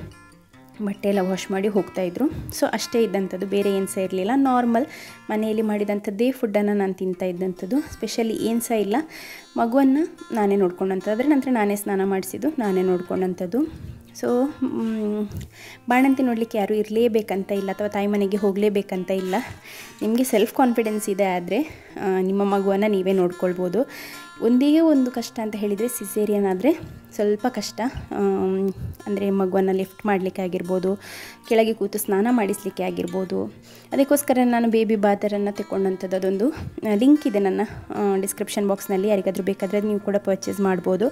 ಬಟ್ಟೆ ಎಲ್ಲ ವಾಶ್ ಮಾಡಿ ಹೋಗ್ತಾಯಿದ್ರು. ಸೊ ಅಷ್ಟೇ ಇದ್ದಂಥದ್ದು, ಬೇರೆ ಏನು ಸಹ ಇರಲಿಲ್ಲ. ನಾರ್ಮಲ್ ಮನೆಯಲ್ಲಿ ಮಾಡಿದಂಥದ್ದೇ ಫುಡ್ಡನ್ನು ನಾನು ತಿಂತಾ ಇದ್ದಂಥದ್ದು. ಸ್ಪೆಷಲಿ ಏನು ಸಹ ಇಲ್ಲ. ಮಗುವನ್ನು ನಾನೇ ನೋಡ್ಕೊಂಡಂಥದ್ದು, ಅದರ ನಂತರ ನಾನೇ ಸ್ನಾನ ಮಾಡಿಸಿದ್ದು, ನಾನೇ ನೋಡ್ಕೊಂಡಂಥದ್ದು. ಸೊ ಬಾಣಂತಿ ನೋಡಲಿಕ್ಕೆ ಯಾರೂ ಇರಲೇಬೇಕಂತ ಇಲ್ಲ ಅಥವಾ ತಾಯಿ ಮನೆಗೆ ಹೋಗಲೇಬೇಕಂತ ಇಲ್ಲ. ನಿಮಗೆ ಸೆಲ್ಫ್ ಕಾನ್ಫಿಡೆನ್ಸ್ ಇದೆ ಆದರೆ ನಿಮ್ಮ ಮಗುವನ್ನು ನೀವೇ ನೋಡ್ಕೊಳ್ಬೋದು. ಒಂದೇ ಒಂದು ಕಷ್ಟ ಅಂತ ಹೇಳಿದರೆ ಸಿಸೇರಿಯನ್ ಆದರೆ ಸ್ವಲ್ಪ ಕಷ್ಟ. ಅಂದರೆ ಮಗುವನ್ನು ಲಿಫ್ಟ್ ಮಾಡಲಿಕ್ಕೆ ಆಗಿರ್ಬೋದು, ಕೆಳಗೆ ಕೂತು ಸ್ನಾನ ಮಾಡಿಸಲಿಕ್ಕೆ ಆಗಿರ್ಬೋದು. ಅದಕ್ಕೋಸ್ಕರ ನಾನು ಬೇಬಿ ಬಾತರನ್ನು ತಗೊಂಡಂಥದ್ದು ಅದೊಂದು ಲಿಂಕ್ ಇದೆ ನನ್ನ ಡಿಸ್ಕ್ರಿಪ್ಷನ್ ಬಾಕ್ಸ್ನಲ್ಲಿ. ಯಾರಿಗಾದರೂ ಬೇಕಾದರೆ ನೀವು ಕೂಡ ಪರ್ಚೇಸ್ ಮಾಡ್ಬೋದು.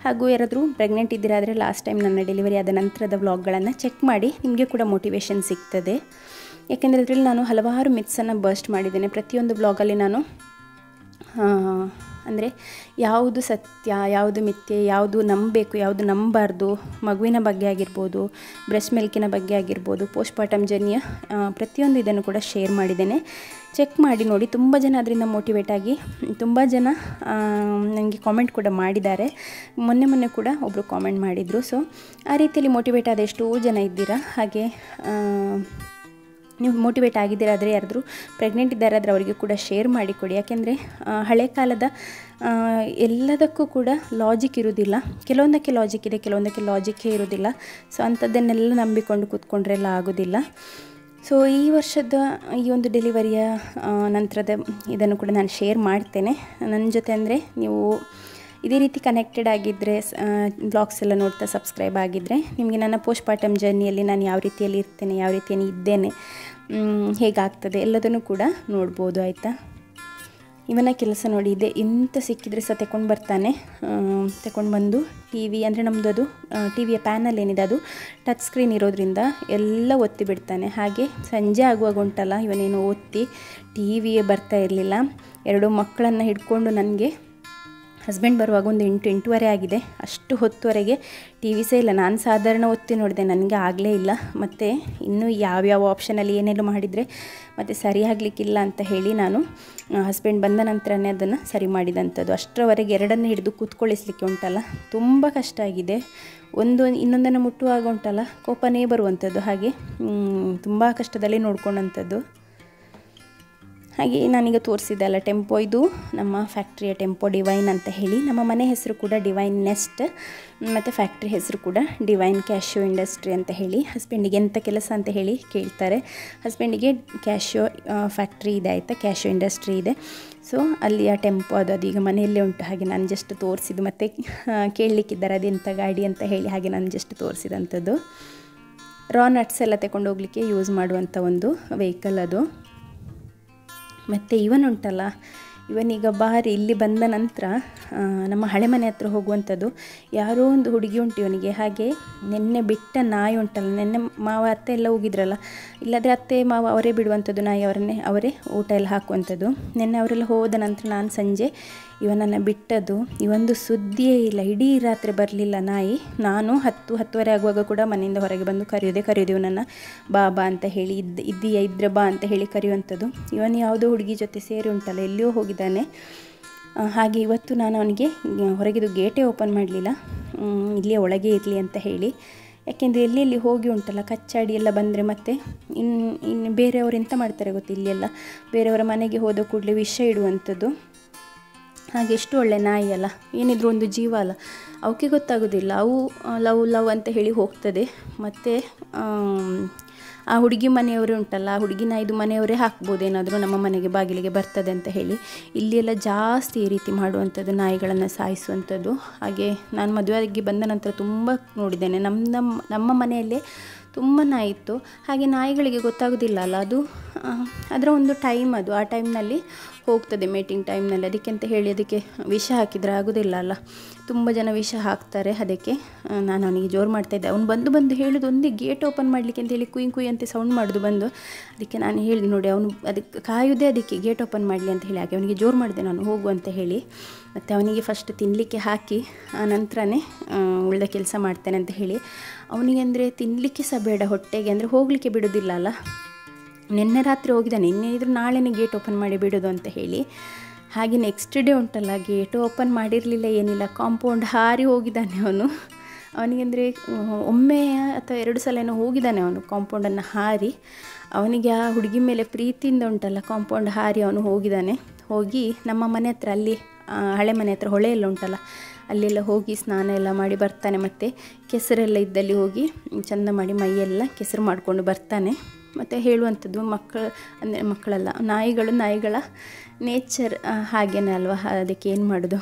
ಹಾಗೂ ಯಾರಾದರೂ ಪ್ರೆಗ್ನೆಂಟ್ ಇದ್ದೀರಾದರೆ ಲಾಸ್ಟ್ ಟೈಮ್ ನನ್ನ ಡೆಲಿವರಿ ಆದ ನಂತರದ ವ್ಲಾಗ್ಗಳನ್ನು ಚೆಕ್ ಮಾಡಿ, ನಿಮಗೆ ಕೂಡ ಮೋಟಿವೇಶನ್ ಸಿಗ್ತದೆ. ಯಾಕೆಂದರೆ ಅದರಲ್ಲಿ ನಾನು ಹಲವಾರು ಮಿತ್ಸನ್ನು ಬರ್ಸ್ಟ್ ಮಾಡಿದ್ದೇನೆ. ಪ್ರತಿಯೊಂದು ವ್ಲಾಗಲ್ಲಿ ನಾನು ಅಂದರೆ ಯಾವುದು ಸತ್ಯ, ಯಾವುದು ಮಿಥ್ಯೆ, ಯಾವುದು ನಂಬಬೇಕು, ಯಾವುದು ನಂಬಾರ್ದು, ಮಗುವಿನ ಬಗ್ಗೆ ಆಗಿರ್ಬೋದು, ಬ್ರೆಸ್ಟ್ ಮಿಲ್ಕಿನ ಬಗ್ಗೆ ಆಗಿರ್ಬೋದು, ಪೋಸ್ಟ್ಪಾರ್ಟಮ್ ಜರ್ನಿಯ ಪ್ರತಿಯೊಂದು ಇದನ್ನು ಕೂಡ ಶೇರ್ ಮಾಡಿದ್ದೇನೆ. ಚೆಕ್ ಮಾಡಿ ನೋಡಿ. ತುಂಬ ಜನ ಅದರಿಂದ ಮೋಟಿವೇಟ್ ಆಗಿ ತುಂಬ ಜನ ನನಗೆ ಕಾಮೆಂಟ್ ಕೂಡ ಮಾಡಿದ್ದಾರೆ. ಮೊನ್ನೆ ಕೂಡ ಒಬ್ಬರು ಕಾಮೆಂಟ್ ಮಾಡಿದರು. ಸೊ ಆ ರೀತಿಯಲ್ಲಿ ಮೋಟಿವೇಟ್ ಆದ ಎಷ್ಟೋ ಜನ ಇದ್ದೀರಾ. ಹಾಗೆ ನೀವು ಮೋಟಿವೇಟ್ ಆಗಿದ್ದೀರಾದರೆ ಯಾರಾದರೂ ಪ್ರೆಗ್ನೆಂಟ್ ಇದ್ದಾರಾದರೆ ಅವರಿಗೆ ಕೂಡ ಶೇರ್ ಮಾಡಿಕೊಡಿ. ಯಾಕೆಂದರೆ ಹಳೆ ಕಾಲದ ಎಲ್ಲದಕ್ಕೂ ಕೂಡ ಲಾಜಿಕ್ ಇರೋದಿಲ್ಲ. ಕೆಲವೊಂದಕ್ಕೆ ಲಾಜಿಕ್ ಇದೆ, ಕೆಲವೊಂದಕ್ಕೆ ಲಾಜಿಕ್ಕೇ ಇರೋದಿಲ್ಲ. ಸೊ ಅಂಥದ್ದನ್ನೆಲ್ಲ ನಂಬಿಕೊಂಡು ಕೂತ್ಕೊಂಡ್ರೆಲ್ಲ ಆಗೋದಿಲ್ಲ. ಸೊ ಈ ವರ್ಷದ ಈ ಒಂದು ಡೆಲಿವರಿಯ ನಂತರದ ಇದನ್ನು ಕೂಡ ನಾನು ಶೇರ್ ಮಾಡ್ತೇನೆ ನನ್ನ ಜೊತೆ. ಅಂದರೆ ನೀವು ಇದೇ ರೀತಿ ಕನೆಕ್ಟೆಡ್ ಆಗಿದ್ದರೆ, ಬ್ಲಾಗ್ಸ್ ಎಲ್ಲ ನೋಡ್ತಾ ಸಬ್ಸ್ಕ್ರೈಬ್ ಆಗಿದ್ದರೆ, ನಿಮಗೆ ನನ್ನ ಪೋಸ್ಟ್ಪಾರ್ಟಮ್ ಜರ್ನಿಯಲ್ಲಿ ನಾನು ಯಾವ ರೀತಿಯಲ್ಲಿ ಇರ್ತೇನೆ, ಯಾವ ರೀತಿಯಲ್ಲಿ ಇದ್ದೇನೆ, ಹೇಗಾಗ್ತದೆ ಎಲ್ಲದನ್ನು ಕೂಡ ನೋಡ್ಬೋದು. ಆಯಿತಾ. ಇವನ ಕೆಲಸ ನೋಡಿ, ಇದೆ ಇಂಥ ಸಿಕ್ಕಿದರೆ ಸಹ ತಗೊಂಡು ಬರ್ತಾನೆ. ತಗೊಂಡು ಬಂದು ಟಿ ವಿ ಅಂದರೆ ನಮ್ಮದು ಅದು ಟಿ ವಿಯ ಪ್ಯಾನಲ್ ಏನಿದೆ ಅದು ಟಚ್ ಸ್ಕ್ರೀನ್ ಇರೋದ್ರಿಂದ ಎಲ್ಲ ಒತ್ತಿ ಬಿಡ್ತಾನೆ. ಹಾಗೆ ಸಂಜೆ ಆಗುವಾಗ ಉಂಟಲ್ಲ, ಇವನೇನು ಒತ್ತಿ ಟಿ ವಿಯೇ ಬರ್ತಾ ಇರಲಿಲ್ಲ. 2 ಮಕ್ಕಳನ್ನು ಹಿಡ್ಕೊಂಡು ನನಗೆ ಹಸ್ಬೆಂಡ್ ಬರುವಾಗ ಒಂದು 8-8:30 ಆಗಿದೆ. ಅಷ್ಟು ಹೊತ್ತುವರೆಗೆ ಟಿ ವಿ ಸಹ ಇಲ್ಲ. ನಾನು ಸಾಧಾರಣ ಒತ್ತಿ ನೋಡಿದೆ, ನನಗೆ ಆಗಲೇ ಇಲ್ಲ. ಮತ್ತು ಇನ್ನೂ ಯಾವ್ಯಾವ ಆಪ್ಷನಲ್ಲಿ ಏನೆಲ್ಲ ಮಾಡಿದರೆ ಮತ್ತು ಸರಿ ಆಗಲಿಕ್ಕಿಲ್ಲ ಅಂತ ಹೇಳಿ ನಾನು ಹಸ್ಬೆಂಡ್ ಬಂದ ನಂತರನೇ ಅದನ್ನು ಸರಿ ಮಾಡಿದಂಥದ್ದು. ಅಷ್ಟರವರೆಗೆ 2 ಹಿಡಿದು ಕೂತ್ಕೊಳ್ಳಿಸ್ಲಿಕ್ಕೆ ಉಂಟಲ್ಲ ತುಂಬ ಕಷ್ಟ ಆಗಿದೆ. ಇನ್ನೊಂದನ್ನು ಮುಟ್ಟುವಾಗ ಉಂಟಲ್ಲ ಕೋಪನೇ ಬರುವಂಥದ್ದು. ಹಾಗೆ ತುಂಬ ಕಷ್ಟದಲ್ಲಿ ನೋಡ್ಕೊಂಡಂಥದ್ದು. ಹಾಗೆ ನಾನೀಗ ತೋರಿಸಿದ್ದಲ್ಲ ಟೆಂಪೋ, ಇದು ನಮ್ಮ ಫ್ಯಾಕ್ಟ್ರಿಯ ಟೆಂಪೋ ಡಿವೈನ್ ಅಂತ ಹೇಳಿ. ನಮ್ಮ ಮನೆ ಹೆಸರು ಕೂಡ ಡಿವೈನ್ ನೆಸ್ಟ್ ಮತ್ತು ಫ್ಯಾಕ್ಟ್ರಿ ಹೆಸರು ಕೂಡ ಡಿವೈನ್ ಕ್ಯಾಶಿಯೋ ಇಂಡಸ್ಟ್ರಿ ಅಂತ ಹೇಳಿ. ಹಸ್ಬೆಂಡಿಗೆ ಎಂಥ ಕೆಲಸ ಅಂತ ಹೇಳಿ ಕೇಳ್ತಾರೆ. ಹಸ್ಬೆಂಡಿಗೆ ಕ್ಯಾಶಿಯೋ ಫ್ಯಾಕ್ಟ್ರಿ ಇದೆ, ಆಯಿತಾ, ಕ್ಯಾಶಿಯೋ ಇಂಡಸ್ಟ್ರಿ ಇದೆ. ಸೊ ಅಲ್ಲಿ ಆ ಟೆಂಪೋ ಅದೀಗ ಮನೆಯಲ್ಲೇ ಉಂಟು. ಹಾಗೆ ನಾನು ಜಸ್ಟ್ ತೋರಿಸಿದ್ದು, ಮತ್ತು ಕೇಳಲಿಕ್ಕಿದ್ದಾರೆ ಅದೆಂಥ ಗಾಡಿ ಅಂತ ಹೇಳಿ. ಹಾಗೆ ನಾನು ಜಸ್ಟ್ ತೋರಿಸಿದಂಥದ್ದು. ರಾ ನಟ್ಸ್ ಎಲ್ಲ ತಗೊಂಡು ಹೋಗಲಿಕ್ಕೆ ಯೂಸ್ ಮಾಡುವಂಥ ಒಂದು ವೆಹಿಕಲ್ ಅದು. ಮತ್ತು ಇವನುಂಟಲ್ಲ, ಇವನೀಗ ಬಾರಿ ಇಲ್ಲಿ ಬಂದ ನಂತರ ನಮ್ಮ ಹಳೆ ಮನೆ ಹತ್ರ ಹೋಗುವಂಥದ್ದು. ಯಾರೋ ಒಂದು ಹುಡುಗಿ ಉಂಟು ಇವನಿಗೆ. ಹಾಗೆ ನೆನ್ನೆ ಬಿಟ್ಟ ನಾಯಿ ಉಂಟಲ್ಲ, ನೆನ್ನೆ ಮಾವ ಅತ್ತೆ ಎಲ್ಲ ಹೋಗಿದ್ರಲ್ಲ, ಇಲ್ಲಾದರೆ ಅತ್ತೆ ಮಾವ ಅವರೇ ಬಿಡುವಂಥದ್ದು ನಾಯಿ, ಅವರೇ ಊಟ ಎಲ್ಲ ಹಾಕುವಂಥದ್ದು. ನೆನ್ನೆ ಅವರೆಲ್ಲ ಹೋದ ನಂತರ ನಾನು ಸಂಜೆ ಇವನನ್ನು ಬಿಟ್ಟದ್ದು. ಇವೊಂದು ಸುದ್ದಿಯೇ ಇಲ್ಲ, ಇಡೀ ರಾತ್ರಿ ಬರಲಿಲ್ಲ ನಾಯಿ. ನಾನು 10-10:30 ಆಗುವಾಗ ಕೂಡ ಮನೆಯಿಂದ ಹೊರಗೆ ಬಂದು ಕರೆಯೋದು ಇವನನ್ನು, ಬಾ ಅಂತ ಹೇಳಿ, ಇದ್ರೆ ಬಾ ಅಂತ ಹೇಳಿ ಕರೆಯುವಂಥದ್ದು. ಇವನು ಯಾವುದೋ ಹುಡುಗಿ ಜೊತೆ ಸೇರಿ ಉಂಟಲ್ಲ ಎಲ್ಲಿಯೋ ಹೋಗಿದ್ದಾನೆ. ಹಾಗೆ ಇವತ್ತು ನಾನು ಅವನಿಗೆ ಹೊರಗಿದು ಗೇಟೇ ಓಪನ್ ಮಾಡಲಿಲ್ಲ, ಇಲ್ಲಿಯೇ ಒಳಗೆ ಇರಲಿ ಅಂತ ಹೇಳಿ. ಯಾಕೆಂದರೆ ಎಲ್ಲೆಲ್ಲಿ ಹೋಗಿ ಉಂಟಲ್ಲ ಕಚ್ಚಾಡಿ ಎಲ್ಲ ಬಂದರೆ ಮತ್ತೆ ಇನ್ನು ಬೇರೆಯವರು ಎಂತ ಮಾಡ್ತಾರೆ ಗೊತ್ತು, ಇಲ್ಲೆಲ್ಲ ಬೇರೆಯವರ ಮನೆಗೆ ಹೋದ ಕೂಡಲೇ ವಿಷ ಇಡುವಂಥದ್ದು. ಹಾಗೆ ಎಷ್ಟು ಒಳ್ಳೆ ನಾಯಿ ಅಲ್ಲ, ಏನಿದ್ರು ಒಂದು ಜೀವ ಅಲ್ಲ, ಅವಕ್ಕೆ ಗೊತ್ತಾಗೋದಿಲ್ಲ. ಅವು ಲವ್ ಅಂತ ಹೇಳಿ ಹೋಗ್ತದೆ. ಮತ್ತು ಆ ಹುಡುಗಿ ಮನೆಯವರು ಉಂಟಲ್ಲ, ಆ ಹುಡುಗಿ ನಾಯಿದು ಮನೆಯವರೇ ಹಾಕ್ಬೋದು ಏನಾದರೂ ನಮ್ಮ ಮನೆಗೆ ಬಾಗಿಲಿಗೆ ಬರ್ತದೆ ಅಂತ ಹೇಳಿ. ಇಲ್ಲೆಲ್ಲ ಜಾಸ್ತಿ ಈ ರೀತಿ ಮಾಡುವಂಥದ್ದು, ನಾಯಿಗಳನ್ನು ಸಾಯಿಸುವಂಥದ್ದು. ಹಾಗೆ ನಾನು ಮದುವೆಯಾಗಿ ಬಂದ ನಂತರ ತುಂಬ ನೋಡಿದ್ದೇನೆ. ನಮ್ಮ ಮನೆಯಲ್ಲೇ ತುಂಬ ನಾಯಿ ಇತ್ತು. ಹಾಗೆ ನಾಯಿಗಳಿಗೆ ಗೊತ್ತಾಗೋದಿಲ್ಲ ಅಲ್ಲ, ಅದು ಅದರ ಒಂದು ಟೈಮ್, ಅದು ಆ ಟೈಮ್ನಲ್ಲಿ ಹೋಗ್ತದೆ, ಮೇಟಿಂಗ್ ಟೈಮ್ನಲ್ಲಿ. ಅದಕ್ಕೆ ಅಂತ ಹೇಳಿ ಅದಕ್ಕೆ ವಿಷ ಹಾಕಿದರೆ ಆಗೋದಿಲ್ಲ ಅಲ್ಲ. ತುಂಬ ಜನ ವಿಷ ಹಾಕ್ತಾರೆ. ಅದಕ್ಕೆ ನಾನು ಅವನಿಗೆ ಜೋರು ಮಾಡ್ತಾಯಿದ್ದೆ. ಅವನು ಬಂದು ಹೇಳೋದು ಒಂದೇ, ಗೇಟ್ ಓಪನ್ ಮಾಡಲಿಕ್ಕೆ ಅಂತ ಹೇಳಿ ಕುಯ್ ಅಂತ ಸೌಂಡ್ ಮಾಡೋದು ಬಂದು. ಅದಕ್ಕೆ ನಾನು ಹೇಳಿದೆ ನೋಡಿ, ಅವನು ಅದಕ್ಕೆ ಕಾಯೋದೇ ಅದಕ್ಕೆ ಗೇಟ್ ಓಪನ್ ಮಾಡಲಿ ಅಂತ ಹೇಳಿ. ಹಾಗೆ ಅವನಿಗೆ ಜೋರು ಮಾಡಿದೆ ನಾನು ಹೋಗು ಅಂತ ಹೇಳಿ. ಮತ್ತು ಅವನಿಗೆ ಫಸ್ಟ್ ತಿನ್ನಲಿಕ್ಕೆ ಹಾಕಿ ಆ ನಂತರನೇ ಉಳಿದ ಕೆಲಸ ಮಾಡ್ತೇನೆ ಅಂತ ಹೇಳಿ. ಅವನಿಗೆ ಅಂದರೆ ತಿನ್ನಲಿಕ್ಕೆ ಸಹ ಬೇಡ ಹೊಟ್ಟೆಗೆ, ಅಂದರೆ ಹೋಗಲಿಕ್ಕೆ ಬಿಡೋದಿಲ್ಲ ಅಲ್ಲ. ನಿನ್ನೆ ರಾತ್ರಿ ಹೋಗಿದ್ದಾನೆ, ನಿನ್ನೆ ಇದ್ರೂ ನಾಳೆನೇ ಗೇಟ್ ಓಪನ್ ಮಾಡಿ ಬಿಡೋದು ಅಂತ ಹೇಳಿ. ಹಾಗೆ ನೆಕ್ಸ್ಟ್ ಡೇ ಉಂಟಲ್ಲ, ಗೇಟ್ ಓಪನ್ ಮಾಡಿರಲಿಲ್ಲ, ಏನಿಲ್ಲ, ಕಾಂಪೌಂಡ್ ಹಾರಿ ಹೋಗಿದ್ದಾನೆ ಅವನು. ಅವನಿಗೆಂದರೆ ಒಮ್ಮೆ ಅಥವಾ 2 ಸಲ ಏನೋ ಹೋಗಿದ್ದಾನೆ ಅವನು ಕಾಂಪೌಂಡನ್ನು ಹಾರಿ. ಅವನಿಗೆ ಆ ಹುಡುಗಿ ಮೇಲೆ ಪ್ರೀತಿಯಿಂದ ಉಂಟಲ್ಲ, ಕಾಂಪೌಂಡ್ ಹಾರಿ ಅವನು ಹೋಗಿದ್ದಾನೆ. ಹೋಗಿ ನಮ್ಮ ಮನೆ ಹತ್ರ ಅಲ್ಲಿ ಹಳೆ ಮನೆ ಹತ್ರ ಹೊಳೆ ಎಲ್ಲ ಉಂಟಲ್ಲ ಅಲ್ಲೆಲ್ಲ ಹೋಗಿ ಸ್ನಾನ ಎಲ್ಲ ಮಾಡಿ ಬರ್ತಾನೆ. ಮತ್ತು ಕೆಸರೆಲ್ಲ ಇದ್ದಲ್ಲಿ ಹೋಗಿ ಚೆಂದ ಮಾಡಿ ಮೈಯೆಲ್ಲ ಕೆಸರು ಮಾಡಿಕೊಂಡು ಬರ್ತಾನೆ. ಮತ್ತು ಹೇಳುವಂಥದ್ದು ಅಂದರೆ ಮಕ್ಕಳಲ್ಲ, ನಾಯಿಗಳ ನೇಚರ್ ಹಾಗೇನೆ ಅಲ್ವಾ, ಅದಕ್ಕೆ ಏನು ಮಾಡೋದು.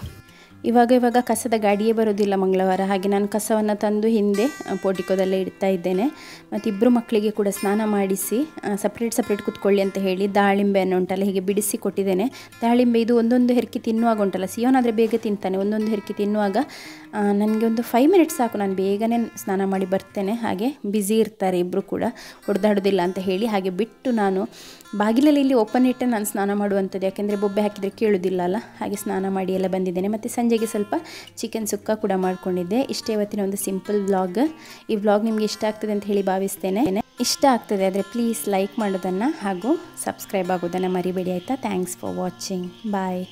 ಇವಾಗ ಕಸದ ಗಾಡಿಯೇ ಬರೋದಿಲ್ಲ ಮಂಗಳವಾರ, ಹಾಗೆ ನಾನು ಕಸವನ್ನು ತಂದು ಹಿಂದೆ ಪೋರ್ಟಿಕೋದಲ್ಲೇ ಇಡ್ತಾ ಇದ್ದೇನೆ. ಮತ್ತು ಇಬ್ಬರು ಮಕ್ಕಳಿಗೆ ಕೂಡ ಸ್ನಾನ ಮಾಡಿಸಿ ಸಪ್ರೇಟ್ ಕೂತ್ಕೊಳ್ಳಿ ಅಂತ ಹೇಳಿ ದಾಳಿಂಬೆಯನ್ನು ಉಂಟಲ್ಲ ಹೀಗೆ ಬಿಡಿಸಿ ಕೊಟ್ಟಿದ್ದೇನೆ. ದಾಳಿಂಬೆ ಇದು ಒಂದೊಂದು ಹೆರ್ಕಿ ತಿನ್ನುವಾಗ ಉಂಟಲ್ಲ, ಸಿಯೋನಾದರೆ ಬೇಗ ತಿಂತಾನೆ, ಒಂದೊಂದು ಹೆರ್ಕಿ ತಿನ್ನುವಾಗ ನನಗೆ ಒಂದು 5 ಮಿನಿಟ್ಸ್ ಸಾಕು, ನಾನು ಬೇಗನೆ ಸ್ನಾನ ಮಾಡಿ ಬರ್ತೇನೆ. ಹಾಗೆ ಬ್ಯುಸಿ ಇರ್ತಾರೆ ಇಬ್ಬರು ಕೂಡ, ಹೊಡೆದಾಡೋದಿಲ್ಲ ಅಂತ ಹೇಳಿ ಹಾಗೆ ಬಿಟ್ಟು ನಾನು ಬಾಗಿಲಲ್ಲಿ ಇಲ್ಲಿ ಓಪನ್ ಇಟ್ಟೆ ನಾನು ಸ್ನಾನ ಮಾಡುವಂಥದ್ದು, ಯಾಕೆಂದರೆ ಬೊಬ್ಬೆ ಹಾಕಿದರೆ ಕೇಳೋದಿಲ್ಲ ಅಲ್ಲ. ಹಾಗೆ ಸ್ನಾನ ಮಾಡಿ ಎಲ್ಲ ಬಂದಿದ್ದೇನೆ. ಮತ್ತು ಸಂಜೆಗೆ ಸ್ವಲ್ಪ ಚಿಕನ್ ಸುಕ್ಕ ಕೂಡ ಮಾಡ್ಕೊಂಡಿದ್ದೆ. ಇಷ್ಟೇ ಇವತ್ತಿನ ಒಂದು ಸಿಂಪಲ್ ವ್ಲಾಗ್. ಈ ವ್ಲಾಗ್ ನಿಮಗೆ ಇಷ್ಟ ಆಗ್ತದೆ ಅಂತ ಹೇಳಿ ಭಾವಿಸ್ತೇನೆ. ಇಷ್ಟ ಆಗ್ತದೆ ಆದರೆ ಪ್ಲೀಸ್ ಲೈಕ್ ಮಾಡೋದನ್ನು ಹಾಗೂ ಸಬ್ಸ್ಕ್ರೈಬ್ ಆಗೋದನ್ನು ಮರಿಬೇಡಿ ಆಯಿತಾ. Thanks for watching. ಬಾಯ್.